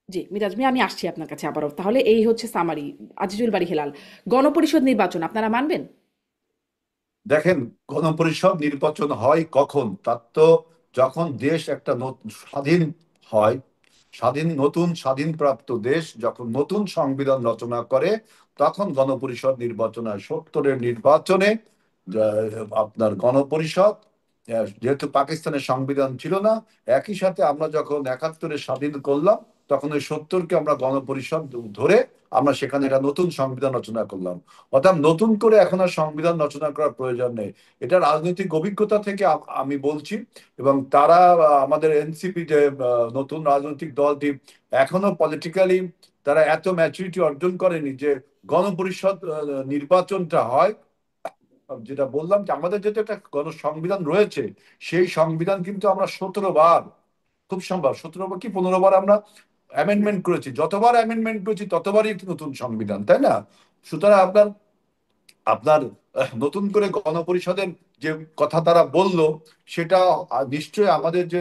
জি, মিরাজ ভাই, আমি আসছি আপনার কাছে আবারও। তাহলে এই হচ্ছে সামারি। আজিজুল বারী হেলাল, গণপরিষদ নির্বাচন আপনারা মানবেন? দেখেন, গণপরিষদ নির্বাচন হয় কখন? তার তো যখন দেশ একটা স্বাধীন হয়, নতুন স্বাধীনপ্রাপ্ত দেশ যখন নতুন সংবিধান রচনা করে, তখন গণপরিষদ নির্বাচন হয়। 70-এর নির্বাচনে আপনার গণপরিষদ, যেহেতু পাকিস্তানের সংবিধান ছিল না, একই সাথে আমরা যখন 71-এ স্বাধীন করলাম, তখন ওই 70-কে আমরা গণপরিষদ ধরে আমরা সেখানে একটা নতুন সংবিধান রচনা করলাম। অর্থাৎ নতুন করে এখন আর সংবিধান রচনা করার প্রয়োজন নেই। এটা রাজনৈতিক অভিজ্ঞতা থেকে আমি বলছি। এবং তারা আমাদের এনসিপি যে নতুন রাজনৈতিক দলটি এখনো পলিটিক্যালি তারা এত ম্যাচুরিটি অর্জন করেনি যে গণপরিষদ নির্বাচনটা হয়। যেটা বললাম যে আমাদের যেটা একটা সংবিধান রয়েছে, সেই সংবিধান কিন্তু আমরা 17 বার, খুব সম্ভব 17 বার কি 15 বার আমরা অ্যামেন্ডমেন্ট করেছি। যতবার অ্যামেন্ডমেন্ট করেছি ততবারই একটি নতুন সংবিধান, তাই না? সুতরাং আপনার আপনার নতুন করে গণপরিষদের যে কথা তারা বলল, সেটা নিশ্চয়ই আমাদের যে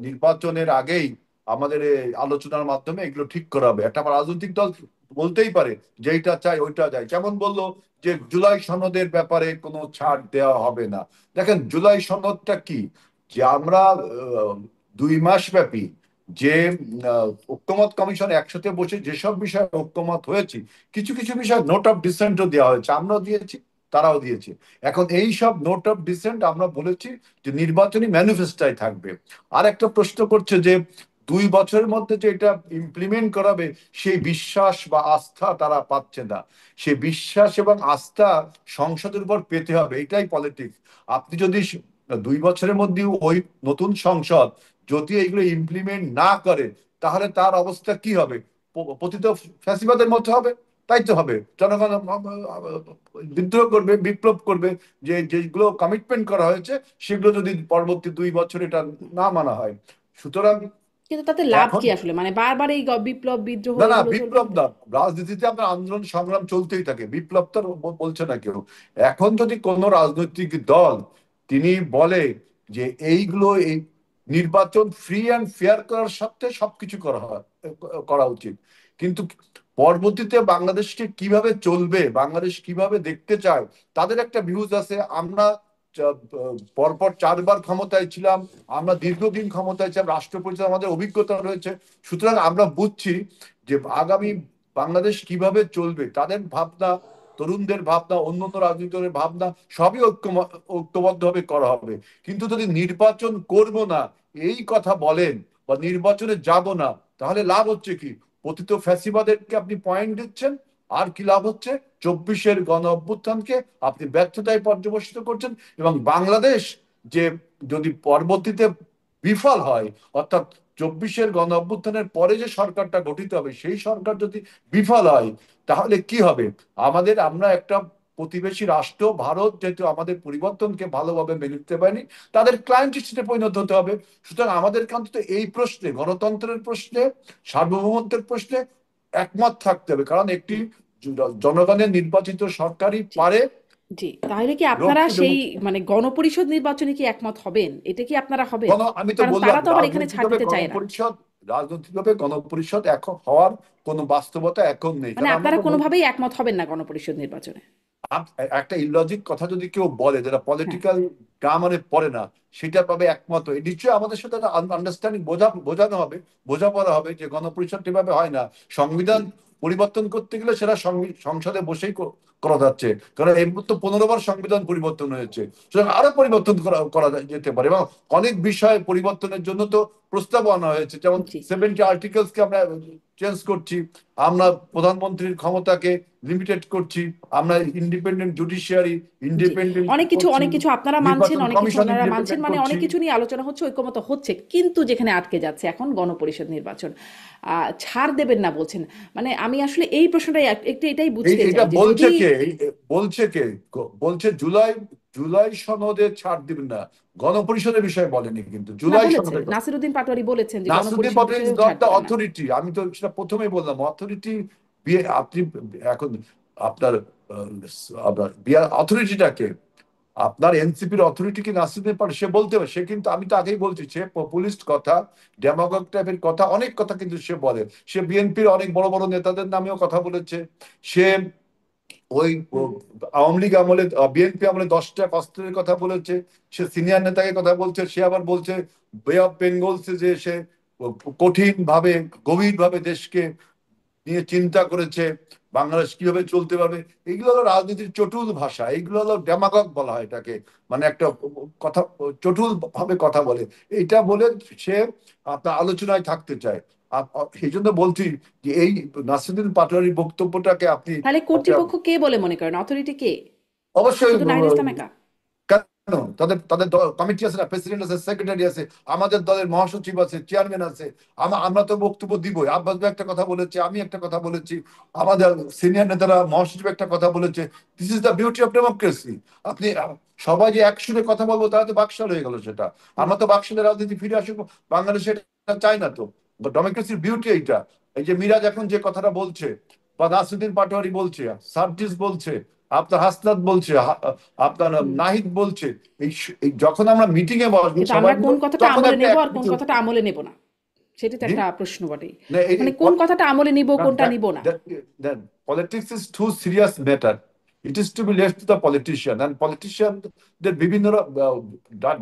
নির্বাচনের আগেই আমাদের এই আলোচনার মাধ্যমে এগুলো ঠিক করা হবে। একটা রাজনৈতিক দল বলতেই পারে যে এইটা চাই ওইটা চাই, যেমন বললো যে জুলাই সনদের ব্যাপারে কোনো ছাড় দেওয়া হবে না। দেখেন জুলাই সনদটা কি, যে আমরা 2 মাস ব্যাপী যে ঐক্যমত কমিশন একসাথে বসে যেসব বিষয়ে ঐক্যমত হয়েছি, কিছু কিছু বিষয় নোট অফ ডিসেন্টও দেওয়া হয়েছে, আমরাও দিয়েছি তারাও দিয়েছে। এখন এই সব নোট অফ ডিসেন্ট আমরা বলেছি যে নির্বাচনী ম্যানিফেস্টোয় থাকবে। আর একটা প্রশ্ন করছে যে 2 বছরের মধ্যে যে এটা ইমপ্লিমেন্ট করাবে, সেই বিশ্বাস বা আস্থা তারা পাচ্ছে না। সেই বিশ্বাস এবং আস্থা সংসদের উপর পেতে হবে, এটাই পলিটিক্স। আপনি যদি 2 বছরের মধ্যে ওই নতুন সংসদ যদি এইগুলো ইমপ্লিমেন্ট না করে, তাহলে তার অবস্থা কি হবে? পতিত ফ্যাসিবাদের মতো হবে। তাই তো হবে, জনগণ বিদ্রোহ করবে, বিপ্লব করবে। যে যেগুলো কমিটমেন্ট করা হয়েছে সেগুলো যদি পরবর্তী 2 বছর এটা না মানা হয়। সুতরাং কিন্তু তাতে লাভ এখন কি আসলে, মানে বারবার এই বিপ্লব বিদ্রোহ না না, এগুলো চলবে? বিপ্লব না, রাজনীতিতে আপনার আন্দোলন সংগ্রাম চলতেই থাকে, বিপ্লব তো আর বলছে না কেউ। এখন যদি কোনো রাজনৈতিক দল তিনি বলে যে এইগুলো এই নির্বাচন ফ্রি অ্যান্ড ফেয়ার করার সাথে সবকিছু করা উচিত, কিন্তু পরবর্তীতে বাংলাদেশকে কিভাবে চলবে, বাংলাদেশ কিভাবে দেখতে চায়, তাদের একটা ভিউজ আছে। আমরা পরপর 4 বার ক্ষমতায় ছিলাম, আমরা দীর্ঘদিন ক্ষমতায় ছিলাম, রাষ্ট্র পরিচালনায় আমাদের অভিজ্ঞতা রয়েছে। সুতরাং আমরা বুঝছি যে আগামী বাংলাদেশ কিভাবে চলবে, তাদের ভাবনা, তরুণদের ভাবনা, অন্যান্য রাজনৈতিক দলের ভাবনা সবই ঐক্যবদ্ধভাবে করা হবে। কিন্তু যদি নির্বাচন করব না এই কথা বলেন বা নির্বাচনে যাব না, তাহলে লাভ হচ্ছে কি? পতিত ফ্যাসিবাদেরকে আপনি পয়েন্ট দিচ্ছেন, আর কি লাভ হচ্ছে? 24-এর গণ অভ্যুত্থানকে আপনি ব্যর্থতায় পর্যবসিত করছেন। এবং বাংলাদেশ যে যদি পরবর্তীতে বিফল হয়, অর্থাৎ 24-এর গণ অভ্যুত্থানের পরে যে সরকারটা গঠিত হবে, সেই সরকার যদি বিফল হয়, তাহলে কি হবে? আমরা একটা প্রতিবেশী রাষ্ট্র ভারত যেহেতু আমাদের পরিবর্তনকে ভালোভাবে মেনে নিতে পারেনি, তাদের ক্লায়েন্ট হিসেবে পরিণত হতে হবে। সুতরাং আমাদেরকে অন্তত এই প্রশ্নে, গণতন্ত্রের প্রশ্নে, সার্বভৌমত্বের প্রশ্নে একমত থাকতে হবে। কারণ একটি জনগণের নির্বাচিত সরকারই জি, পারে জি, তাহলে কি আপনারা রোগকে। সেই মানে গণপরিষদ নির্বাচনে কি একমত হবেন? এটা কি আপনারা হবেন? আমি তো কারণ বললাম তারা তো আবার এখানে ছাড় দিতে চায় না। রাজনৈতিকভাবে গণপরিষদ এখন হওয়ার কোনো বাস্তবতা এখন নেই, মানে কারণ আমরা আপনারা তো কোনোভাবেই একমত হবেন না গণপরিষদ নির্বাচনে? একটা ইলজিক কথা যদি কেউ বলে, যেটা হ্যাঁ। পলিটিক্যাল গ্রামারে পড়ে না, সেটা পাবে একমত হয়ে। নিশ্চয়ই আমাদের সাথে আন্ডারস্ট্যান্ডিং বোঝানো হবে, বোঝাপড়া হবে যে গণপরিষদ এভাবে হয় না। সংবিধান পরিবর্তন করতে গেলে সেটা সংসদে বসেই করা যাচ্ছে, কারণ এই তো 15 বার সংবিধান পরিবর্তন হয়েছে। সুতরাং আরো পরিবর্তন করা যেতে পারে, এবং অনেক বিষয় পরিবর্তনের জন্য তো প্রস্তাব আনা হয়েছে। যেমন জি, 70 আর্টিকেলসকে আমরা চেঞ্জ করছি, আমরা প্রধানমন্ত্রীর ক্ষমতাকে লিমিটেড করছি, আমরা ইন্ডিপেন্ডেন্ট জুডিশিয়ারি জি, ইন্ডিপেন্ডেন্ট অনেক কিছু করছি, অনেক কিছু আপনারা মানছেন, নির্বাচন অনেক কিছু কমিশন ওনারা মানছেন, ইন্ডিপেন্ডেন্ট মানে করছি। অনেক কিছু নিয়ে আলোচনা হচ্ছে, ঐকমত্য হচ্ছে, কিন্তু যেখানে আটকে যাচ্ছে এখন গণপরিষদ নির্বাচন, ছাড় দেবেন না বলছেন। মানে আমি আসলে এই প্রশ্নটাই একটু এটাই বুঝতে এটা চাই যে বলছে যদি কে? বলছে কে? বলছে জুলাই, জুলাই সনদে ছাড় দিবেন না, গণপরিষদের বিষয়ে বলেনি কিন্তু, না, জুলাই বলেছে সনদের কথা। নাসিরউদ্দিন পাটোয়ারি বলেছেন যে নাসিরুদ্দিন গণপরিষদ পাটোয়ারি ইজ বিষয়েও নট ছাড় দ্য দেবেন না। অথরিটি। আমি তো সেটা প্রথমেই বললাম, অথরিটি আপনি এখন আপনার আপনার বিয়ার অথরিটিটাকে, আপনার এনসিপির অথরিটি কি নাসিরুদ্দিন পাটোয়ারি? সে বলতে হবে। সে কিন্তু, আমি তো আগেই বলছি, সে পপুলিস্ট কথা, ডেমাগগ টাইপের কথা, অনেক কথা কিন্তু সে বলে। সে বিএনপির অনেক বড় বড় নেতাদের নামেও কথা বলেছে। সে ওই হুম। আওয়ামী লীগ আমলে, বিএনপি আমলে 10টা কষ্টের কথা বলেছে। সে সিনিয়র নেতাকে কথা বলছে। সে আবার বলছে বে অফ বেঙ্গলসে যে সে কঠিন ভাবে, গভীর ভাবে দেশকে নিয়ে চিন্তা করেছে, বাংলাদেশ কিভাবে চলতে পারবে। এগুলো হলো রাজনীতির চটুল ভাষা, এগুলো হলো ডেমাগগ বলা হয় এটাকে। মানে একটা কথা, চটুল ভাবে কথা বলে। এটা বলে সে আপনার আলোচনায় থাকতে চায়। এই জন্য বলছি যে এই নাসিরুদ্দিন পাটোয়ারির বক্তব্যটাকে আপনি তাহলে একটা কর্তৃপক্ষ কে বলে মনে করেন? অথরিটি কে? অবশ্যই শুধু নাহিদ ইসলাম একা? কেন, তাদের তাদের কমিটি আছে না, প্রেসিডেন্ট আছে, সেক্রেটারি আছে, আমাদের দলের মহাসচিব আছে, চেয়ারম্যান আছে। আমরা তো বক্তব্য দিবই। আব্বাস ভাই একটা কথা বলেছে, আমি একটা কথা বলেছি, আমাদের সিনিয়র নেতারা, মহাসচিব একটা কথা বলেছে। This is the beauty of democracy. আপনি সবাই যে এক সুরে কথা বলবো তাহলে তো বাকশাল হয়ে গেল সেটা। আমরা তো বাকশালের রাজনীতি ফিরে আসুক, বাংলাদেশে এটা চাই না তো। ডেমোক্রেসির বিউটি এইটা। এই যে মিরাজ এখন যে কথাটা বলছে, বা নাসিরুদ্দিন পাটোয়ারি বলছে, সার্জিস বলছে, আপনার হাসনাত বলছে, আপনার হুম। নাহিদ বলছে, এই যখন আমরা মিটিং এ বসবো কিন্তু সবাই আমরা মিলে, কোন কথাটা তখন আমলে একটা নেব আর কোন অ্যাক্টিভিটি কথাটা আমলে নেব না, সেটা তো জি একটা প্রশ্ন বটেই। না। মানে কোন কথাটা আমলে নিব, কোনটা নিব না। Politics is too serious matter. It is to be left to the politician, and পলিটিশিয়ানদের বিভিন্ন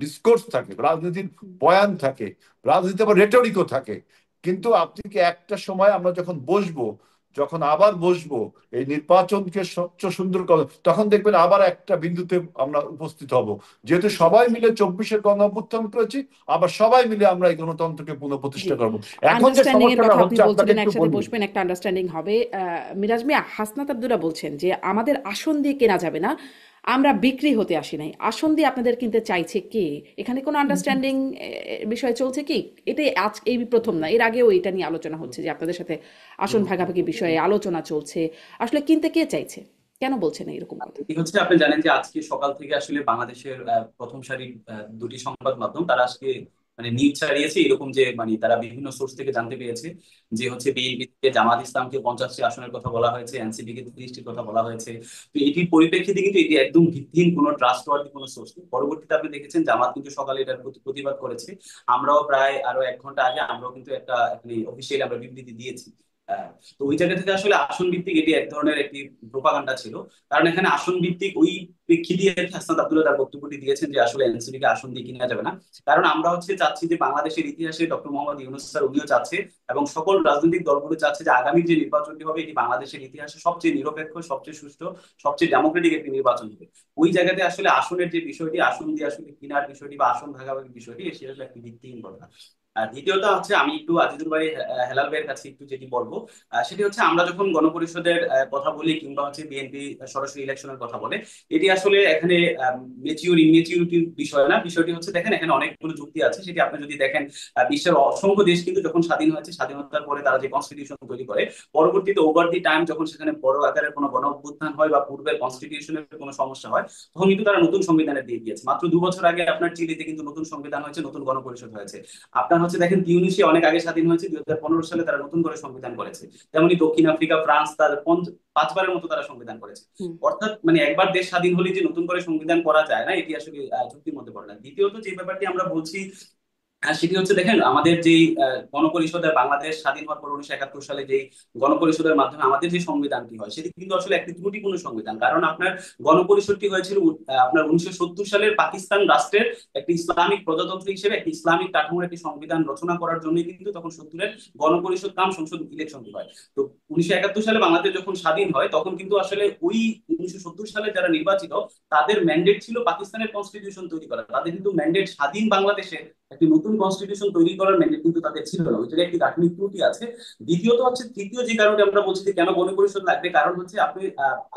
ডিসকোর্স থাকে, রাজনীতির বয়ান থাকে, রাজনীতি আবার রেটরিকও থাকে। কিন্তু আপনি কি একটা সময় আমরা যখন বসবো, যখন আবার বসবো এই নির্বাচনকে স্বচ্ছ সুন্দর করে, তখন দেখবেন আবার একটা বিন্দুতে আমরা উপস্থিত হব। যেহেতু জি, সবাই মিলে 24-এর গণ অভ্যুত্থান করেছি, আবার সবাই মিলে আমরা এই গণতন্ত্রকে জি। পুনঃপ্রতিষ্ঠা করবো। এখন যে আন্ডারস্ট্যান্ডিং এর সমস্যাটা কথা আপনি হচ্ছে আপনাকে বলছিলেন, একটু একসাথে বলি। বসবেন, একটা আন্ডারস্ট্যান্ডিং হবে। মিরাজ মিয়া, হাসনাত আব্দুল্লাহ বলছেন যে আমাদের আসন দিয়ে কেনা যাবে না, আমরা বিক্রি হতে আসি নাই, আসন দিয়ে আপনাদের কিনতে চাইছে কে? এখানে কোনো আন্ডারস্ট্যান্ডিং বিষয় চলছে কি? এটাই আজ এই প্রথম না, এর আগেও এটা নিয়ে আলোচনা হচ্ছে যে আপনাদের সাথে আসন ভাগাভাগি বিষয়ে আলোচনা চলছে। আসলে কিনতে কে চাইছে? কেন বলছেন এরকম কথা? এটি হচ্ছে, আপনি জানেন যে আজকে সকাল থেকে আসলে বাংলাদেশের প্রথম সারির দুটি সংবাদ মাধ্যম তারা আজকে মানে নিউজ ছাড়িয়েছে এরকম যে মানে তারা বিভিন্ন সোর্স থেকে জানতে পেরেছে যে হচ্ছে বিএনপি থেকে জামাত ইসলামকে 50টি আসনের কথা বলা হয়েছে, এনসিপি কে 30টির কথা বলা হয়েছে। তো এটির পরিপ্রেক্ষিতে কিন্তু এটি একদম ভিত্তিহীন, কোনো ট্রাস্টওয়ার্দি কোনো সোর্স নেই। পরবর্তীতে আপনি দেখেছেন জামাত কিন্তু সকালে এটার প্রতি প্রতিবাদ করেছে। আমরাও প্রায় আরো 1 ঘন্টা আগে আমরাও কিন্তু একটা অফিসিয়ালি আমরা বিবৃতি দিয়েছি। আহ, তো ওই জায়গা থেকে আসলে আসন ভিত্তিক এটি এক ধরনের একটি প্রোপাগান্ডা ছিল। কারণ এখানে আসন ভিত্তিক ওই প্রেক্ষিতে হাসনাত আব্দুল্লাহ তার বক্তব্যটি দিয়েছেন যে আসলে এনসিপি কে আসন দিয়ে কিনা যাবে না। কারণ আমরা হচ্ছে চাচ্ছি যে বাংলাদেশের ইতিহাসে ডক্টর মোহাম্মদ ইউনূস স্যার উনিও চাচ্ছে এবং সকল রাজনৈতিক দলগুলো চাচ্ছে যে আগামী যে নির্বাচনটি হবে এটি বাংলাদেশের ইতিহাসে সবচেয়ে নিরপেক্ষ, সবচেয়ে সুষ্ঠু, সবচেয়ে ডেমোক্রেটিক একটি নির্বাচন হবে। ওই জায়গাতে আসলে আসনের যে বিষয়টি, আসন দিয়ে আসলে কিনার বিষয়টি বা আসন ভাগাভাগির বিষয়টি, সেটা আসলে একটি ভিত্তিহীন কথা। আর দ্বিতীয়ত হচ্ছে আমি একটু আজিজুল ভাই, হেলাল ভাইয়ের কাছে একটু যেটি বলবো, সেটি হচ্ছে আমরা যখন গণপরিষদের কথা বলি কিংবা হচ্ছে বিএনপি সরাসরি ইলেকশনের কথা বলে, এটি আসলে এখানে মেচিউর ইনমেচিউরিটির বিষয় না। বিষয়টি হচ্ছে দেখেন এখানে অনেকগুলো যুক্তি আছে, সেটি আপনি যদি দেখেন বিশ্বের অসংখ্য দেশ কিন্তু যখন স্বাধীন হয়েছে, স্বাধীনতার পরে তারা যে কনস্টিটিউশন তৈরি করে, পরবর্তীতে ওভার দি টাইম যখন সেখানে বড় আকারের কোনো গণ অভ্যুত্থান হয় বা পূর্বের কনস্টিটিউশনের কোনো সমস্যা হয়, তখন কিন্তু তারা নতুন সংবিধানের দিয়ে দিয়েছে। মাত্র 2 বছর আগে আপনার চিলিতে কিন্তু নতুন সংবিধান হয়েছে, নতুন গণপরিষদ হয়েছে। আপনার হচ্ছে দেখেন তিউনিসিয়া অনেক আগে স্বাধীন হয়েছে, 2015 সালে তারা নতুন করে সংবিধান করেছে। তেমনি দক্ষিণ আফ্রিকা, ফ্রান্স তার 5বারের মতো তারা সংবিধান করেছে। হুম। অর্থাৎ মানে একবার দেশ স্বাধীন হলে যে নতুন করে সংবিধান করা যায় না, এটি আসলে যুক্তির মধ্যে পড়ে না। দ্বিতীয়ত যে ব্যাপারটি আমরা বলছি, আর সেটি হচ্ছে দেখেন আমাদের যেই গণপরিষদের বাংলাদেশ স্বাধীন হওয়ার পর 1971 সালে যেই গণপরিষদের মাধ্যমে আমাদের যে সংবিধানটি হয়, সেটি কিন্তু আসলে একটি ত্রুটিপূর্ণ সংবিধান। কারণ আপনার গণপরিষদটি হয়েছিল আপনার 1970 সালের পাকিস্তান রাষ্ট্রের একটি ইসলামিক প্রজাতন্ত্র হিসেবে একটি ইসলামিক কাঠামোর একটি সংবিধান রচনা করার জন্যই কিন্তু তখন 70-এর গণপরিষদ কাম সংসদ ইলেকশনটি হয়। তো 1971 সালে বাংলাদেশ যখন স্বাধীন হয়, তখন কিন্তু আসলে ওই 1970 সালে যারা নির্বাচিত, তাদের ম্যান্ডেট ছিল পাকিস্তানের কনস্টিটিউশন তৈরি করা। তাদের কিন্তু ম্যান্ডেট স্বাধীন বাংলাদেশে একটি নতুন কনস্টিটিউশন তৈরি করার ম্যান্ডেট কিন্তু তাদের ছিল না। ওই জায়গায় একটি গাঠনিক ত্রুটি আছে। দ্বিতীয়ত হচ্ছে, তৃতীয় যে কারণে আমরা বলছি যে কেন গণপরিষদ লাগবে, কারণ হচ্ছে আপনি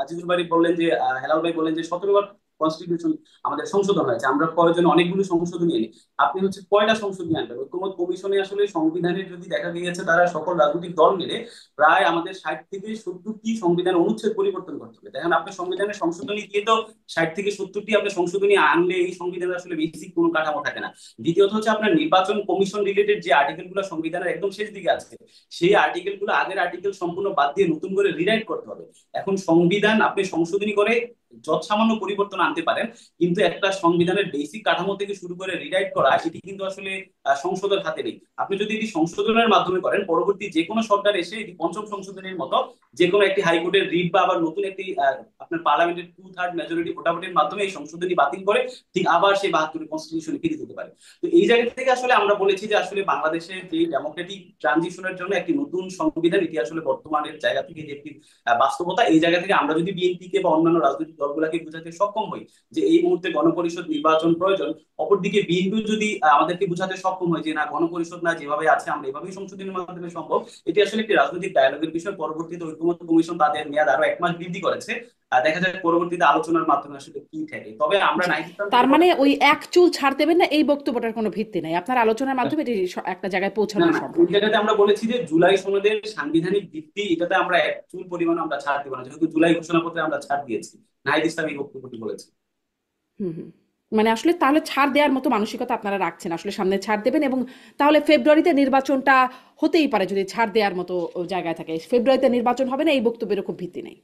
আজিজুল বাড়ি বললেন যে হেলাল ভাই বললেন যে 17বার কনস্টিটিউশন আমাদের সংশোধন হয়েছে, আমরা প্রয়োজনে অনেকগুলো সংশোধনী এনে। আপনি হচ্ছে কয়টা সংশোধনী আনবেন? ঐকমত্য কমিশনে আসলে সংবিধানের যদি দেখা গিয়েছে তারা সকল রাজনৈতিক দল মিলে প্রায় আমাদের 60 থেকে 70টি সংবিধান অনুচ্ছেদ পরিবর্তন করতে হবে। দেখেন আপনি সংবিধানের সংশোধনী দিয়ে তো 60 থেকে 70টি আপনি সংশোধনী আনলে এই সংবিধানের আসলে বেসিক কোনো কাঠামো থাকে না। দ্বিতীয়ত হচ্ছে আপনার নির্বাচন কমিশন রিলেটেড যে আর্টিকেল গুলো সংবিধানের একদম শেষ দিকে আছে, সেই আর্টিকেল গুলো আগের আর্টিকেল সম্পূর্ণ বাদ দিয়ে নতুন করে রিরাইট করতে হবে। এখন সংবিধান আপনি সংশোধনী করে যত সামান্য পরিবর্তন আনতে পারেন, কিন্তু একটা সংবিধানের বেসিক কাঠামো থেকে শুরু করে রিরাইট করা, এটি কিন্তু আসলে সংসদের হাতে নেই। আপনি যদি এটি সংশোধনের মাধ্যমে করেন, পরবর্তী যে কোনো সরকার এসে এটি পঞ্চম সংশোধনীর মতো যে কোনো একটি হাইকোর্টের রিট বা আবার নতুন একটি আপনার পার্লামেন্টের 2/3 মেজরিটি ভোটাভুটির মাধ্যমে এই সংশোধনী বাতিল করে ঠিক আবার সেই 72 কনস্টিটিউশনে ফিরে দিতে পারে। তো এই জায়গা থেকে আসলে আমরা বলেছি যে আসলে বাংলাদেশের যে ডেমোক্রেটিক ট্রানজিশনের জন্য একটি নতুন সংবিধান, এটি আসলে বর্তমানের জায়গা থেকে যে একটি বাস্তবতা, এই জায়গা থেকে আমরা যদি বিএনপি কে বা অন্যান্য রাজনৈতিক দলগুলাকে বোঝাতে সক্ষম হই যে এই মুহূর্তে গণপরিষদ নির্বাচন প্রয়োজন, অপরদিকে বিএনপি যদি আমাদেরকে বোঝাতে সক্ষম হয় যে না, গণপরিষদ না, যেভাবে আছে আমরা এভাবেই সংশোধনের মাধ্যমে সম্ভব, এটি আসলে একটি রাজনৈতিক ডায়ালগের বিষয়। পরবর্তীতে ঐকমত্য কমিশন তাদের মেয়াদ আরো 1 মাস বৃদ্ধি করেছে। দেখা যায় পরবর্তীতে আলোচনার মাধ্যমে আসলে কি থাকে। তবে আমরা জি। নাহিদ ইসলাম তার যেটি মানে কথা ওই বলেছি, এক চুল ছাড় দেবেন না এই বক্তব্যটার কোনো ভিত্তি নাই, আপনার আলোচনার মাধ্যমে এটি একটা জায়গায় না পৌঁছানো না, সম্ভব। ওই জায়গাতে আমরা বলেছি যে জুলাই সনদের সাংবিধানিক ভিত্তি, এটাতে আমরা এক চুল পরিমাণ আমরা ছাড় দিব না, যেহেতু জুলাই ঘোষণাপত্রে আমরা ছাড় দিয়েছি। নাহিদ ইসলাম এই বক্তব্যটি বলেছে। হুম হুম। মানে আসলে তাহলে ছাড় দেওয়ার মতো মানসিকতা আপনারা রাখছেন, আসলে সামনে ছাড় দেবেন, এবং তাহলে ফেব্রুয়ারিতে নির্বাচনটা হতেই পারে যদি ছাড় দেওয়ার মতো জায়গায় থাকে। ফেব্রুয়ারিতে নির্বাচন হবে না এই বক্তব্যের খুব ভিত্তি নেই।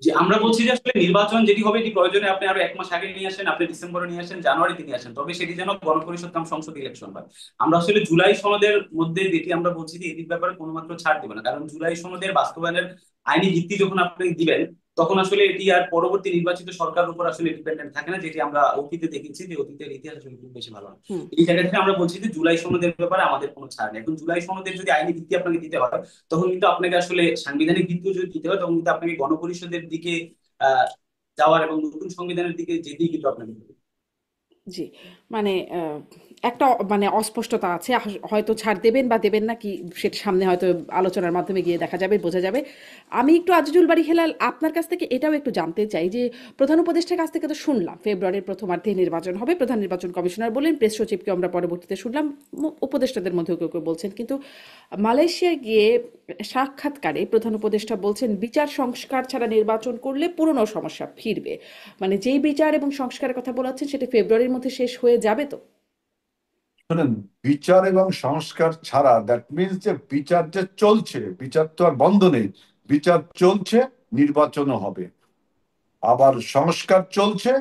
যে আমরা বলছি যে আসলে নির্বাচন যেটি হবে, এটি প্রয়োজনে আপনি আরো 1 মাস আগে নিয়ে আসেন, আপনি ডিসেম্বরে নিয়ে আসেন, জানুয়ারিতে নিয়ে আসেন, তবে সেটি যেন গণপরিষদ কাম সংসদ ইলেকশন হয়। আমরা আসলে জুলাই সনদের মধ্যে যেটি আমরা বলছি যে এটির ব্যাপারে কোনো মাত্র ছাড় দেবে না, কারণ জুলাই সনদের বাস্তবায়নের আইনি ভিত্তি যখন আপনি দিবেন, তখন আসলে এটি আর পরবর্তী নির্বাচিত সরকারের উপর আসলে ডিপেন্ডেন্ট থাকে না, যেটি আমরা অতীতে দেখেছি যে অতীতের ইতিহাস আসলে খুব বেশি ভালো না। হুম। এই জায়গা থেকে আমরা বলছি যে জুলাই সনদের ব্যাপারে আমাদের কোনো ছাড় নেই। এখন জুলাই সনদের যদি আইনি ভিত্তি আপনাকে দিতে হয়, তখন কিন্তু আপনাকে আসলে সাংবিধানিক ভিত্তিও যদি দিতে হয়, তখন কিন্তু আপনাকে গণপরিষদের দিকে আহ যাওয়ার এবং নতুন সংবিধানের দিকে যেতেই কিন্তু আপনাকে হবে। জি। মানে একটা মানে অস্পষ্টতা আছে, হয়তো ছাড় দেবেন বা দেবেন না কি সেটা সামনে হয়তো আলোচনার মাধ্যমে গিয়ে দেখা যাবে, বোঝা যাবে। আমি একটু আজিজুল বাড়ি হেলাল আপনার কাছ থেকে এটাও একটু জানতে চাই যে প্রধান উপদেষ্টার কাছ থেকে তো শুনলাম ফেব্রুয়ারির প্রথমার্ধে নির্বাচন হবে, প্রধান নির্বাচন কমিশনার বলেন, প্রেস সচিবকে আমরা পরবর্তীতে শুনলাম, উপদেষ্টাদের মধ্যেও কেউ কেউ বলছেন। কিন্তু মালয়েশিয়ায় গিয়ে সাক্ষাৎকারে প্রধান উপদেষ্টা বলছেন বিচার সংস্কার ছাড়া নির্বাচন করলে পুরনো সমস্যা ফিরবে। মানে যেই বিচার এবং সংস্কারের কথা বলাচ্ছেন সেটা ফেব্রুয়ারির মধ্যে শেষ হয়ে যাবে তো? শোনেন, বিচার এবং সংস্কার ছাড়া দ্যাট মিনস যে বিচার যে চলছে, বিচার তো আর বন্ধ নেই, বিচার চলছে, নির্বাচনও হবে, আবার সংস্কার চলছে,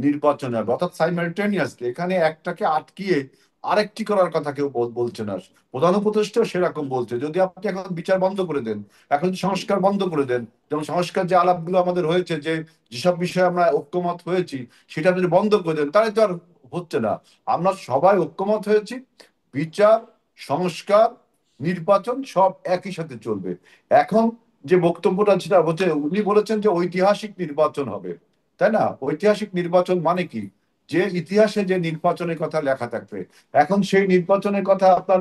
নির্বাচন হবে, অর্থাৎ সাইমালটেনিয়াসলি। এখানে একটাকে আটকিয়ে আরেকটি করার কথা কেউ বলছে না। প্রধান উপদেষ্টা সেরকম বলছে, যদি আপনি এখন বিচার বন্ধ করে দেন, এখন যদি সংস্কার বন্ধ করে দেন, যেমন সংস্কার যে আলাপগুলো আমাদের হয়েছে, যে যেসব বিষয়ে আমরা ঐক্যমত হয়েছি সেটা যদি বন্ধ করে দেন, তাহলে তো আর হচ্ছে না। আমরা সবাই ঐক্যমত হয়েছি, বিচার, সংস্কার, নির্বাচন সব একই সাথে চলবে। এখন যে বক্তব্যটা যেটা হচ্ছে, উনি বলেছেন যে ঐতিহাসিক নির্বাচন হবে, তাই না? ঐতিহাসিক নির্বাচন মানে কি? যে ইতিহাসে যে নির্বাচনের কথা লেখা থাকবে, এখন সেই নির্বাচনের কথা আপনার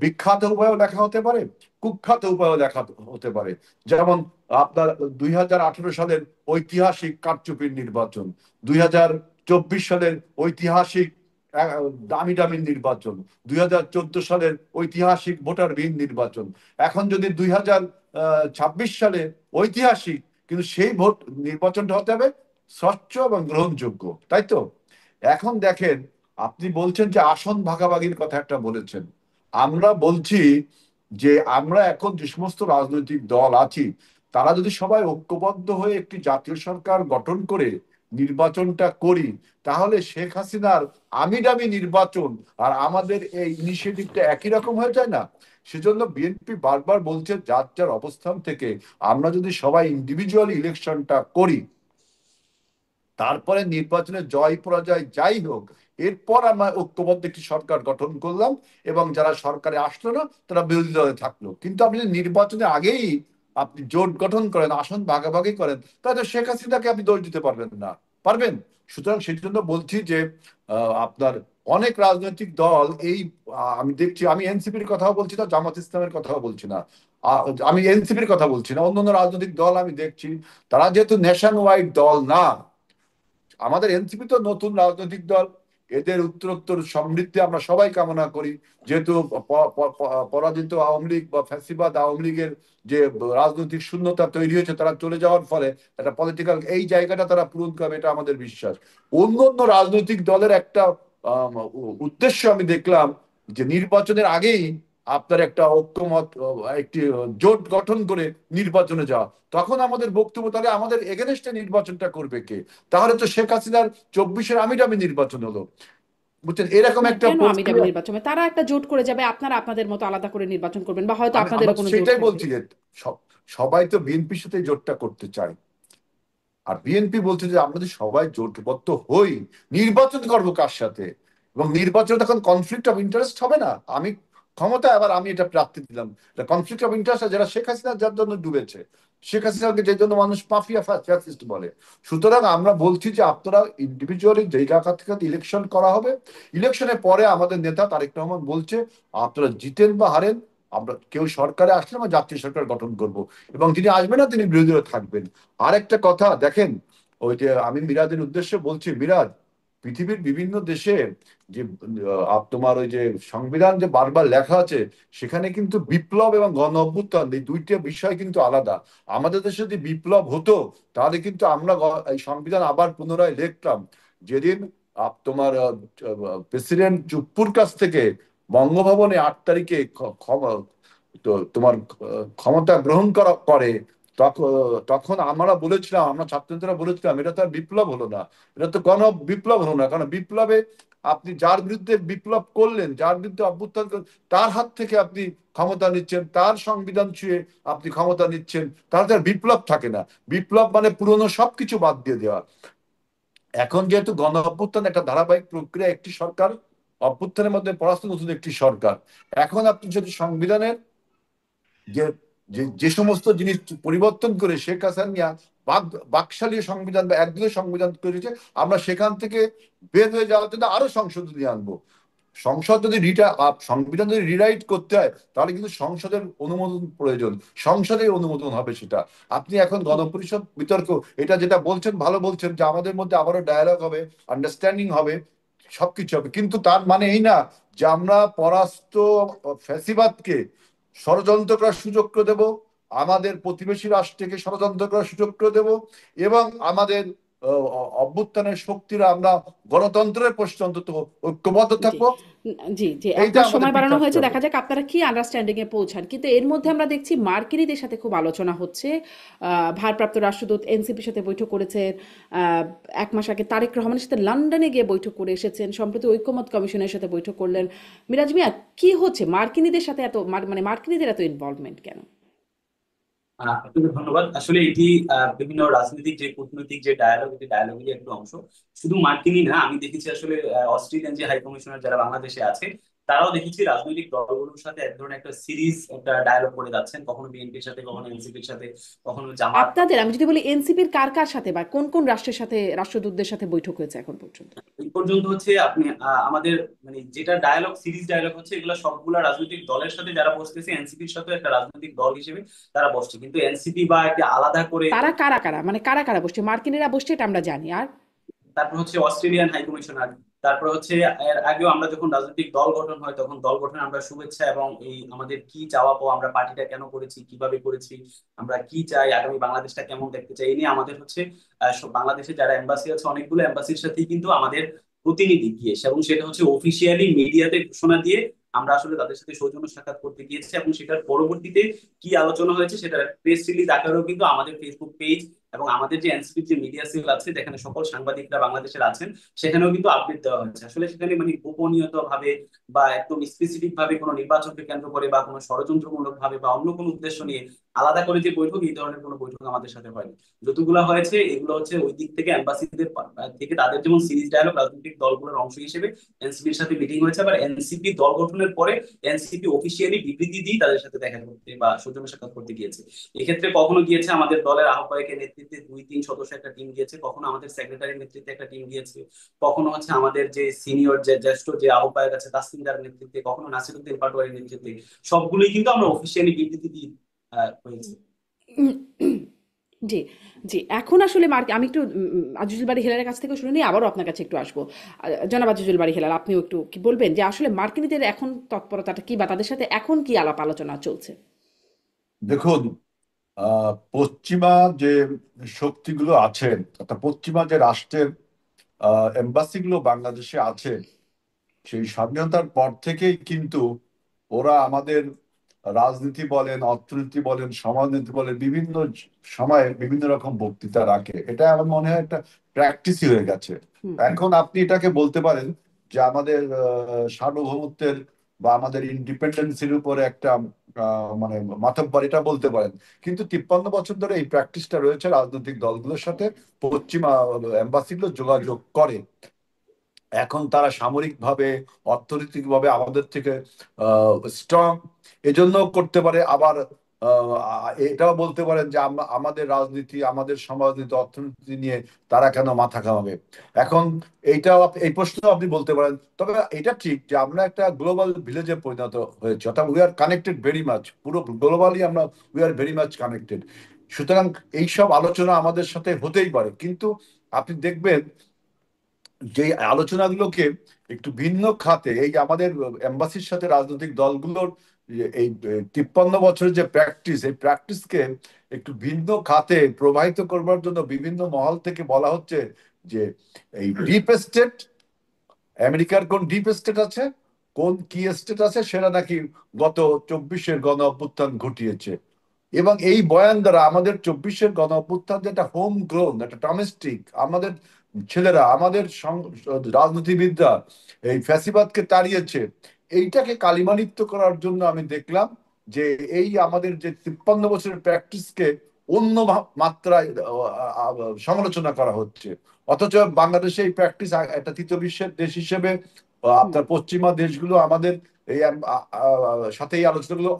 বিখ্যাত উপায়েও লেখা হতে পারে, কুখ্যাত উপায়েও লেখা হতে পারে। যেমন আপনার 2018 সালের ঐতিহাসিক কারচুপির নির্বাচন, 2024 সালের ঐতিহাসিক আহ, দামি দামি নির্বাচন, 2014 সালের ঐতিহাসিক ভোটারবিহীন নির্বাচন। এখন যদি 2026 সালে ঐতিহাসিক, কিন্তু সেই ভোট নির্বাচনটা হতে হবে স্বচ্ছ এবং গ্রহণযোগ্য, তাই তো? এখন দেখেন, আপনি বলছেন যে আসন ভাগাভাগির কথা একটা বলেছেন, আমরা বলছি যে আমরা এখন যে সমস্ত রাজনৈতিক দল আছি, তারা যদি সবাই ঐক্যবদ্ধ হয়ে একটি জাতীয় সরকার গঠন করে নির্বাচনটা করি, তাহলে শেখ হাসিনার আমি দামি নির্বাচন আর আমাদের এই ইনিশিয়েটিভটা একই রকম হয়ে যায় না? সেজন্য বিএনপি বারবার বলছে, যার যার অবস্থান থেকে আমরা যদি সবাই ইন্ডিভিজুয়াল ইলেকশনটা করি, তারপরে নির্বাচনে জয় পরাজয় যাই হোক, এরপর আমরা ঐক্যবদ্ধ একটি সরকার গঠন করলাম, এবং যারা সরকারে আসলো না তারা বিরোধী দলে থাকলো। কিন্তু আপনি যদি নির্বাচনে আগেই আপনি জোট গঠন করেন, আসন ভাগাভাগি করেন, তাহলে শেখ হাসিনাকে আপনি দোষ দিতে পারবেন না, পারবেন? সুতরাং সেই জন্য বলছি যে আপনার অনেক রাজনৈতিক দল এই আমি দেখছি, আমি এনসিপির কথাও বলছি না, জামাত ইসলামের কথাও বলছি না, আহ, আমি এনসিপির কথা বলছি না, অন্যান্য রাজনৈতিক দল আমি দেখছি, তারা যেহেতু নেশন ওয়াইড দল না, আমাদের এনসিপি তো নতুন রাজনৈতিক দল, এদের উত্তরোত্তর সমৃদ্ধি আমরা সবাই কামনা করি। যেহেতু পরাজিত আওয়ামী লীগ বা ফ্যাসিবাদ আওয়ামী লীগের যে রাজনৈতিক শূন্যতা তৈরি হয়েছে, তারা চলে যাওয়ার ফলে একটা পলিটিক্যাল এই জায়গাটা তারা পূরণ করবে, এটা আমাদের বিশ্বাস। অন্য অন্য রাজনৈতিক দলের একটা উদ্দেশ্য আমি দেখলাম, যে নির্বাচনের আগেই আপনার একটা ঐক্যমত, একটি জোট গঠন করে নির্বাচনে যাওয়া। তখন আমাদের বক্তব্য, তাহলে আমাদের এগেনস্টে নির্বাচনটা করবে কে? তাহলে তো শেখ হাসিনার 24-এর আমি দামি নির্বাচন হলো, বুঝছেন? এরকম না, একটা কেন আমি দামি প্রক্রিয়া। নির্বাচন হবে? তারা একটা জোট করে যাবে, আপনারা আপনাদের মতো আলাদা করে নির্বাচন করবেন, বা হয়তো আমরা আপনাদেরও কোনো জোট সেটাই থাকবে। বলছি যে সবাই তো বিএনপির সাথে জোটটা করতে চায়, আর বিএনপি বলছে যে আমরা যদি সবাই জোটবদ্ধ হই, নির্বাচন করবো কার সাথে? এবং নির্বাচন তখন কনফ্লিক্ট অফ ইন্টারেস্ট হবে না। আমি ক্ষমতা, আবার আমি এটা প্রার্থী দিলাম, কনফ্লিক্ট অফ ইন্টারেস্ট যারা শেখ হাসিনা যার জন্য ডুবেছে, শেখ হাসিনাকে যে জন্য মানুষ মাফিয়া ফ্যাসিস্ট বলে। সুতরাং আমরা বলছি যে আপনারা ইন্ডিভিজুয়ালি যে জায়গা থেকে ইলেকশন করা হবে, ইলেকশনের পরে আমাদের নেতা তারেক রহমান বলছে আপনারা জিতেন বা হারেন, আমরা কেউ সরকারে আসলে আমরা জাতীয় সরকার গঠন করব, এবং যিনি আসবেন না তিনি বিরোধীরা থাকবেন। আর একটা কথা দেখেন, ওই যে আমি মিরাজের উদ্দেশ্যে বলছি, মিরাজ, পৃথিবীর বিভিন্ন দেশে যে তোমার ওই যে সংবিধান যে বারবার লেখা আছে, সেখানে কিন্তু বিপ্লব এবং গণ অভ্যুত্থান এই দুইটা বিষয় কিন্তু আলাদা। আমাদের দেশে যদি বিপ্লব হতো তাহলে কিন্তু আমরা এই সংবিধান আবার পুনরায় লিখতাম। যেদিন তোমার প্রেসিডেন্ট চুপ্পুর কাছ থেকে বঙ্গভবনে 8 তারিখে তো তোমার ক্ষমতা গ্রহণ করে, তখন তখন আমরা বলেছিলাম, আমরা ছাত্রছাত্রীরা বলেছিলাম এটা তো আর বিপ্লব হলো না, এটা তো কোনো বিপ্লব হলো না। কারণ বিপ্লবে আপনি যার বিরুদ্ধে বিপ্লব করলেন, যার বিরুদ্ধে অভ্যুত্থান করলেন, তার হাত থেকে আপনি ক্ষমতা নিচ্ছেন, তার সংবিধান ছুঁয়ে আপনি ক্ষমতা নিচ্ছেন, তাহলে তার বিপ্লব থাকে না। বিপ্লব মানে পুরনো সবকিছু বাদ দিয়ে দেওয়া। এখন যেহেতু গণ অভ্যুত্থান একটা ধারাবাহিক প্রক্রিয়া, একটি সরকার অভ্যুত্থানের মধ্যে পরাস্ত নতুন একটি সরকার, এখন আপনি যদি সংবিধানের যে যে যে সমস্ত জিনিস পরিবর্তন করে শেখ হাসিনা বাকশালী সংবিধান বা একদলীয় সংবিধান করেছে, আমরা সেখান থেকে বের হয়ে যাওয়ার জন্য আরো সংশোধনী আনবো। সংসদ যদি সংবিধান যদি রিরাইট করতে হয় তাহলে কিন্তু সংসদের অনুমোদন প্রয়োজন, সংসদের অনুমোদন হবে সেটা। আপনি এখন গণপরিষদ বিতর্ক এটা যেটা বলছেন ভালো বলছেন যে আমাদের মধ্যে আবারও ডায়ালগ হবে, আন্ডারস্ট্যান্ডিং হবে, সবকিছু হবে, কিন্তু তার মানে এই না যে আমরা পরাস্ত ফ্যাসিবাদকে ষড়যন্ত্র করার সুযোগ করে দেব, আমাদের প্রতিবেশী রাষ্ট্রকে ষড়যন্ত্র করার সুযোগ করে দেব, এবং আমাদের অভ্যুত্থানের শক্তিরা আমরা গণতন্ত্রের প্রশ্নে অন্তত ঐক্যবদ্ধ জি থাকবো। জি জি এইটা আপনার আমাদের সময় ঠিক বাড়ানো থাকতে হয়েছে, হবে। দেখা যাক আপনারা কি আন্ডারস্ট্যান্ডিং এ পৌঁছান। কিন্তু এর মধ্যে আমরা দেখছি মার্কিনীদের সাথে খুব আলোচনা হচ্ছে। ভারপ্রাপ্ত রাষ্ট্রদূত এনসিপির সাথে বৈঠক করেছেন। আহ, 1 মাস আগে তারেক রহমানের সাথে লন্ডনে গিয়ে বৈঠক করে এসেছেন। সম্প্রতি ঐকমত্য কমিশনের সাথে বৈঠক করলেন। মিরাজ মিয়া, কি হচ্ছে মার্কিনীদের সাথে এত মানে মার্কিনীদের এত ইনভলভমেন্ট কেন? আপনাকে ধন্যবাদ। আসলে এটি বিভিন্ন রাজনৈতিক যে কূটনৈতিক যে ডায়ালগ, এটি ডায়ালগেরই একটা অংশ। শুধু মার্কিনই না, আমি দেখেছি আসলে অস্ট্রেলিয়ান যে হাই কমিশনার যারা বাংলাদেশে আছে, তারাও দেখেছি রাজনৈতিক দলগুলোর সাথে এক ধরনের একটা সিরিজ একটা ডায়ালগ করে যাচ্ছেন, কখনো বিএনপির সাথে, কখনো এনসিপির সাথে, কখনো জামাত। আপনাদের, আমি যদি বলি এনসিপির কার কার সাথে বা কোন কোন রাষ্ট্রের সাথে, রাষ্ট্রদূতদের সাথে বৈঠক হয়েছে এখন পর্যন্ত? এই পর্যন্ত হচ্ছে আপনি আমাদের মানে যেটা ডায়ালগ, সিরিজ ডায়ালগ হচ্ছে, এগুলো সবগুলা রাজনৈতিক দলের সাথে যারা বসতেছে, এনসিপির সাথে একটা রাজনৈতিক দল হিসেবে তারা বসছে, কিন্তু এনসিপি বা একটা আলাদা করে। তারা কারা কারা, মানে কারা কারা বসছে? মার্কিনীরা বসছে এটা আমরা জানি, আর তারপর হচ্ছে অস্ট্রেলিয়ান হাই কমিশনার। তারপর হচ্ছে এর আগেও আমরা যখন রাজনৈতিক দল গঠন হয় তখন দল গঠনে আমরা শুভেচ্ছা এবং এই আমাদের কি চাওয়া পাওয়া, আমরা পার্টিটা কেন করেছি, কিভাবে করেছি, আমরা কি চাই, আগামী বাংলাদেশটা কেমন দেখতে চাই, এই নিয়ে আমাদের হচ্ছে সব বাংলাদেশে যারা এম্বাসি আছে অনেকগুলো এম্বাসির সাথেই কিন্তু আমাদের প্রতিনিধি গিয়েছে, এবং সেটা হচ্ছে অফিসিয়ালি মিডিয়াতে ঘোষণা দিয়ে আমরা আসলে তাদের সাথে সৌজন্য সাক্ষাৎ করতে গিয়েছি, এবং সেটার পরবর্তীতে কি আলোচনা হয়েছে সেটার প্রেস রিলিজ আকারেও কিন্তু আমাদের ফেসবুক পেজ এবং আমাদের যে এনসিপির যে মিডিয়া সেল আছে, যেখানে সকল সাংবাদিকরা বাংলাদেশের আছেন, সেখানেও কিন্তু আপডেট দেওয়া হয়েছে। আসলে সেখানে মানে গোপনীয়তা ভাবে বা একদম স্পেসিফিক ভাবে কোনো নির্বাচনকে কেন্দ্র করে বা কোনো ষড়যন্ত্রমূলক ভাবে বা অন্য কোনো উদ্দেশ্য নিয়ে আলাদা করে যে বৈঠক, এই ধরনের কোনো বৈঠক আমাদের সাথে হয়নি। যতগুলো হয়েছে এগুলো হচ্ছে ওই দিক থেকে অ্যাম্বাসিদের থেকে তাদের যেমন সিরিজ ডায়ালগ রাজনৈতিক দলগুলোর অংশ হিসেবে এনসিপির সাথে মিটিং হয়েছে, আবার এনসিপি দল গঠনের পরে এনসিপি অফিসিয়ালি বিবৃতি দিয়ে তাদের সাথে দেখা করতে বা সৌজন্য সাক্ষাৎ করতে গিয়েছে। এক্ষেত্রে কখনো গিয়েছে আমাদের দলের আহ্বায়কের নেতৃত্বে 2-3 সদস্য একটা টিম গিয়েছে, কখনো আমাদের সেক্রেটারির নেতৃত্বে একটা টিম গিয়েছে, কখনো হচ্ছে আমাদের যে সিনিয়র যে জ্যেষ্ঠ যে আহ্বায়ক আছে তাসলিমদার নেতৃত্বে, কখনো নাসিরউদ্দিন পাটোয়ারির নেতৃত্বে। সবগুলোই কিন্তু আমরা অফিসিয়ালি বিবৃতি দিয়ে হয়েছে। উম, জি জি এখন আসলে আমি একটু আজিজুল বাড়ি হেলালের কাছ থেকে শুনে নিই, আবারও আপনার কাছে একটু আসবো। জনাব আজিজুল বাড়ি হেলাল, আপনিও একটু কি বলবেন যে আসলে মার্কিনীদের এখন তৎপরতাটা কি, বা তাদের সাথে এখন কি আলাপ আলোচনা চলছে? দেখুন, পশ্চিমা যে শক্তিগুলো আছে, অর্থাৎ পশ্চিমা যে রাষ্ট্রের এম্বাসিগুলো বাংলাদেশে আছে, সেই স্বাধীনতার পর থেকেই কিন্তু ওরা আমাদের রাজনীতি বলেন, অর্থনীতি বলেন, সমাজনীতি বলেন, বিভিন্ন সময়ে বিভিন্ন রকম বক্তৃতা রাখে। এটা আমার মনে হয় একটা প্র্যাকটিসই হয়ে গেছে। হুম। এখন আপনি এটাকে বলতে পারেন যে আমাদের সার্বভৌমত্বের বা আমাদের ইন্ডিপেন্ডেন্সির উপরে একটা মানে মাতব্বর, এটা বলতে পারেন। কিন্তু 53 বছর ধরে এই প্র্যাকটিসটা রয়েছে, রাজনৈতিক দলগুলোর সাথে পশ্চিমা এম্বাসিগুলো যোগাযোগ করে। এখন তারা সামরিকভাবে, অর্থনৈতিকভাবে আমাদের থেকে স্ট্রং, এজন্য করতে পারে। আবার এটাও বলতে পারেন যে আমাদের রাজনীতি, আমাদের সমাজনীতি, অর্থনীতি নিয়ে তারা কেন মাথা ঘামাবে এখন। এইটাও এই প্রশ্ন আপনি বলতে পারেন। তবে এটা ঠিক যে আমরা একটা গ্লোবাল ভিলেজে পরিণত হয়েছে, অর্থাৎ we are connected very much, পুরো গ্লোবালি আমরা we are very much connected. সুতরাং এইসব আলোচনা আমাদের সাথে হতেই পারে, কিন্তু আপনি দেখবেন যে আলোচনাগুলোকে একটু ভিন্ন খাতে, এই যে আমাদের এম্বাসির সাথে রাজনৈতিক দলগুলোর এই 53 বছরের যে প্র্যাকটিস, এই প্র্যাকটিসকে একটু ভিন্ন খাতে প্রবাহিত করবার জন্য বিভিন্ন মহল থেকে বলা হচ্ছে যে এই ডিপ স্টেট, আমেরিকার কোন ডিপ স্টেট আছে, কোন কি স্টেট আছে, সেটা নাকি গত 24-এর গণ অভ্যুত্থান ঘটিয়েছে। এবং এই বয়ান দ্বারা আমাদের 24-এর গণ অভ্যুত্থান যেটা হোম গ্রোন, একটা ডোমেস্টিক, আমাদের ছেলেরা, আমাদের রাজনীতিবিদরা এই ফ্যাসিবাদকে তাড়িয়েছে, এইটাকে কালিমালিপ্ত করার জন্য আমি দেখলাম যে এই আমাদের যে 53 বছরের প্র্যাকটিসকে অন্য মাত্রায় সমালোচনা করা হচ্ছে। অথচ বাংলাদেশে এই প্র্যাকটিস একটা তৃতীয় বিশ্বের দেশ হিসেবে হুম। আপনার পশ্চিমা দেশগুলো আমাদের এই সাথে এই আলোচনাগুলো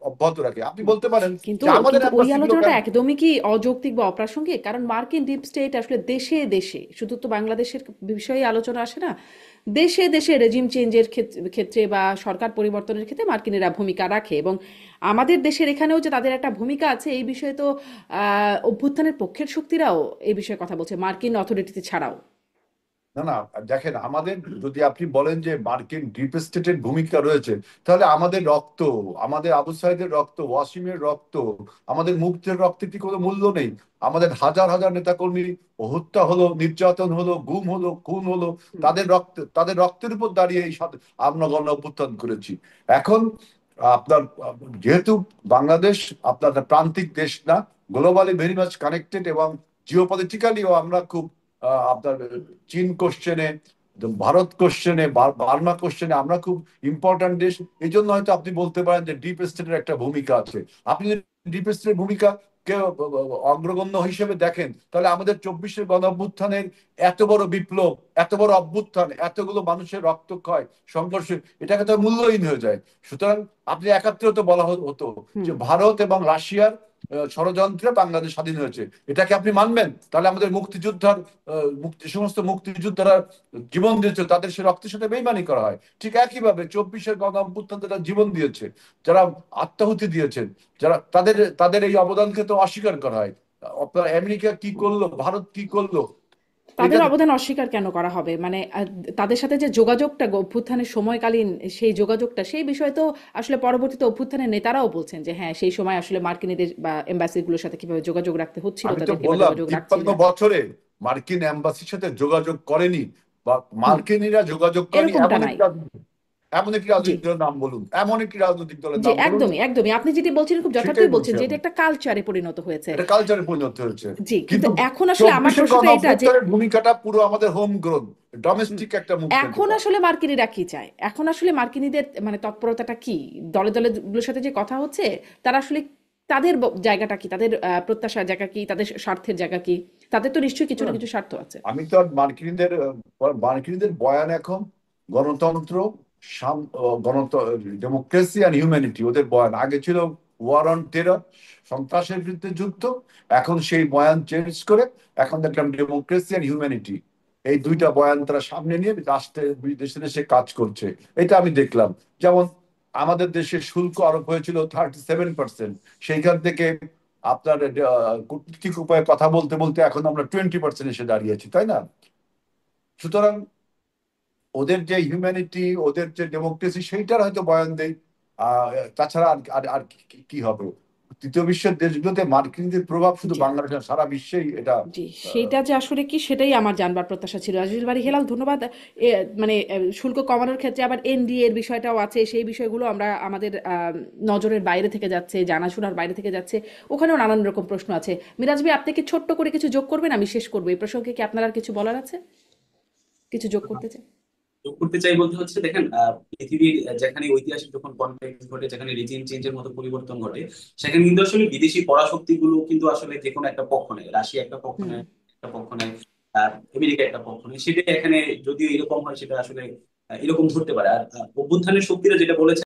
অব্যাহত রাখে। আপনি হুম। বলতে পারেন কিন্তু যে আমাদের কিন্তু ওই এম্বাসি গুলো আলোচনাটা কেন। একদমই কি অযৌক্তিক বা অপ্রাসঙ্গিক? কারণ মার্কিন ডিপ স্টেট আসলে দেশে দেশে, শুধু তো বাংলাদেশের বিষয়ে আলোচনা আসে না, দেশে দেশে রেজিম চেঞ্জের ক্ষেত্রে বা সরকার পরিবর্তনের ক্ষেত্রে মার্কিনেরা ভূমিকা রাখে, এবং আমাদের দেশের এখানেও যে তাদের একটা ভূমিকা আছে এই বিষয়ে তো অভ্যুত্থানের পক্ষের শক্তিরাও এই বিষয়ে কথা বলছে, মার্কিন অথরিটিতে ছাড়াও। না না, দেখেন আমাদের, যদি আপনি বলেন যে মার্কিন ডিপ স্টেটের ভূমিকা রয়েছে, তাহলে আমাদের রক্ত, আমাদের আবু সাইদের রক্ত, ওয়াসিমের রক্ত, আমাদের মুগ্ধের রক্তের কি কোনো মূল্য নেই? আমাদের হাজার হাজার নেতাকর্মী হত্যা হলো, নির্যাতন হলো, গুম হলো, খুন হলো, হুম। তাদের রক্তের উপর দাঁড়িয়ে এই আমরা গণ অভ্যুত্থান করেছি। এখন আপনার যেহেতু বাংলাদেশ আপনার একটা প্রান্তিক দেশ না, গ্লোবালি ভেরি মাচ কানেক্টেড, এবং জিওপলিটিক্যালিও আমরা খুব আপনার চীন কোশ্চেনে, ভারত কোশ্চেনে, বার্মা কোশ্চেনে আমরা খুব ইম্পর্ট্যান্ট দেশ। এই জন্য হয়তো আপনি বলতে পারেন যে ডিপ স্টেটের একটা ভূমিকা আছে। আপনি যদি ডিপ স্টেটের ভূমিকা কে অগ্রগণ্য হিসেবে দেখেন, তাহলে আমাদের 24-এর গণ অভ্যুত্থানের এত বড় বিপ্লব, এত বড় অভ্যুত্থান, এতগুলো মানুষের রক্তক্ষয়, সংঘর্ষ, এটাকে তো মূল্যহীন হয়ে যায়। সুতরাং আপনি 71 তো বলা হতো যে হুম। ভারত এবং রাশিয়ার ষড়যন্ত্রে বাংলাদেশ স্বাধীন হয়েছে, এটাকে আপনি মানবেন? তাহলে আমাদের মুক্তিযোদ্ধার সমস্ত মুক্তিযোদ্ধারা জীবন দিয়েছে, তাদের সে রক্তের সাথে বেইমানি করা হয়। ঠিক একইভাবে 24-এর গণ অভ্যুত্থান যারা জীবন দিয়েছে, যারা আত্মাহুতি দিয়েছেন, যারা তাদের তাদের এই অবদানকে তো অস্বীকার করা হয়। আপনার আমেরিকা কি করলো, ভারত কি করলো, তাদের এটা অবদান অস্বীকার কেন করা হবে? মানে তাদের সাথে যে যোগাযোগটা অভ্যুত্থানের সময়কালীন, সেই যোগাযোগটা, সেই বিষয় তো আসলে পরবর্তীতে অভ্যুত্থানের নেতারাও বলছেন যে হ্যাঁ, সেই সময় আসলে মার্কিনীদের বা এম্বাসিগুলোর সাথে কিভাবে যোগাযোগ রাখতে হচ্ছিল, আমি তো তাদের কিংবা বললাম যোগাযোগ রাখছিল। 53 বছরে মার্কিন এম্বাসির সাথে যোগাযোগ করেনি, বা হুম। মার্কিনিরা যোগাযোগ করেনি এরকমটা এমন নাই। একটি এমন একটি জি। রাজনৈতিক দলের নাম বলুন, এমন একটি রাজনৈতিক দলের জি, নাম বলুন। একদমই একদমই আপনি যেটি বলছিলেন খুব সেটাই যথার্থই বলছি বলছেন যে আমি, এটা একটা কালচারে পরিণত হয়েছে। এটা কালচারে পরিণত হয়েছে। জি, কিন্তু কিন্তু এখন আসলে আমার 24-এর গণ প্রশ্নটা এটা যে অভ্যুত্থানের ভূমিকাটা পুরো আমাদের হোম গ্রোন, হুম, ডোমেস্টিক একটা মুভমেন্ট এখন এটা। আসলে মার্কিনীরা কি চায়, এখন আসলে মার্কিনীদের মানে তৎপরতাটা কি, দলে দলে গুলোর সাথে যে কথা হচ্ছে, তারা আসলে তাদের জায়গাটা কি, তাদের প্রত্যাশার জায়গা কি, তাদের স্বার্থের জায়গা কি? তাদের তো নিশ্চয়ই কিছু না হ্যাঁ, কিছু স্বার্থ আছে। আমি তো আর মার্কিনীদের বয়ান এখন গণতন্ত্র, গণতন্ত্র, ডেমোক্রেসি অ্যান্ড হিউম্যানিটি ওদের বয়ান। আগে ছিল ওয়ার অন টেরর, সন্ত্রাসের বিরুদ্ধে যুদ্ধ। এখন সেই বয়ান চেঞ্জ করে এখন দেখলাম ডেমোক্রেসি অ্যান্ড হিউম্যানিটি, এই দুইটা বয়ান তারা সামনে নিয়ে রাষ্ট্রে দেশে দেশে কাজ করছে। এটা আমি দেখলাম। যেমন আমাদের দেশে শুল্ক আরোপ হয়েছিল 37%, সেইখান থেকে আপনার কূটনীতিক উপায়ে কথা বলতে বলতে এখন আমরা 20% এসে দাঁড়িয়েছি, তাই না? সুতরাং ওদের যে হিউম্যানিটি, ওদের যে ডেমোক্রেসি, সেইটার হয়তো বয়ান দেয়। আহ তাছাড়া আর আর আর কি হবে? তৃতীয় বিশ্বের দেশগুলোতে মার্কিনদের প্রভাব শুধু জি। বাংলাদেশ না, সারা বিশ্বেই এটা। জি, আহ, সেইটা যে আসলে কি সেটাই আমার জানবার প্রত্যাশা ছিল। আজিজুল বারী হেলাল, ধন্যবাদ। মানে শুল্ক কমানোর ক্ষেত্রে আবার এনডিএ এর বিষয়টাও আছে, সেই বিষয়গুলো আমরা আমাদের নজরের বাইরে থেকে যাচ্ছে, জানাশোনার বাইরে থেকে যাচ্ছে, ওখানেও নানান রকম প্রশ্ন আছে। মিরাজ ভাই, আপনি কি ছোট্ট করে কিছু যোগ করবেন? আমি শেষ করবো এই প্রসঙ্গে, কি আপনার আর কিছু বলার আছে, কিছু যোগ করতে চাই? যোগ করতে চাই বলতে হচ্ছে দেখেন, পৃথিবীর যেখানে ঐতিহাসিক যখন কনফ্লিক্ট ঘটে, যেখানে রিজিম চেঞ্জের মতো পরিবর্তন ঘটে, সেখানে কিন্তু আসলে বিদেশি পরাশক্তি গুলো কিন্তু আসলে যে কোনো একটা পক্ষ নেয়। রাশিয়া একটা পক্ষ হুম। নেয়, একটা পক্ষ নেয়, আমেরিকা একটা পক্ষ নেয়। সেটাই এখানে যদিও এরকম হয়, সেটা আসলে এরকম ধরতে পারে। আর অভ্যুত্থানের শক্তিরা যেটা বলেছে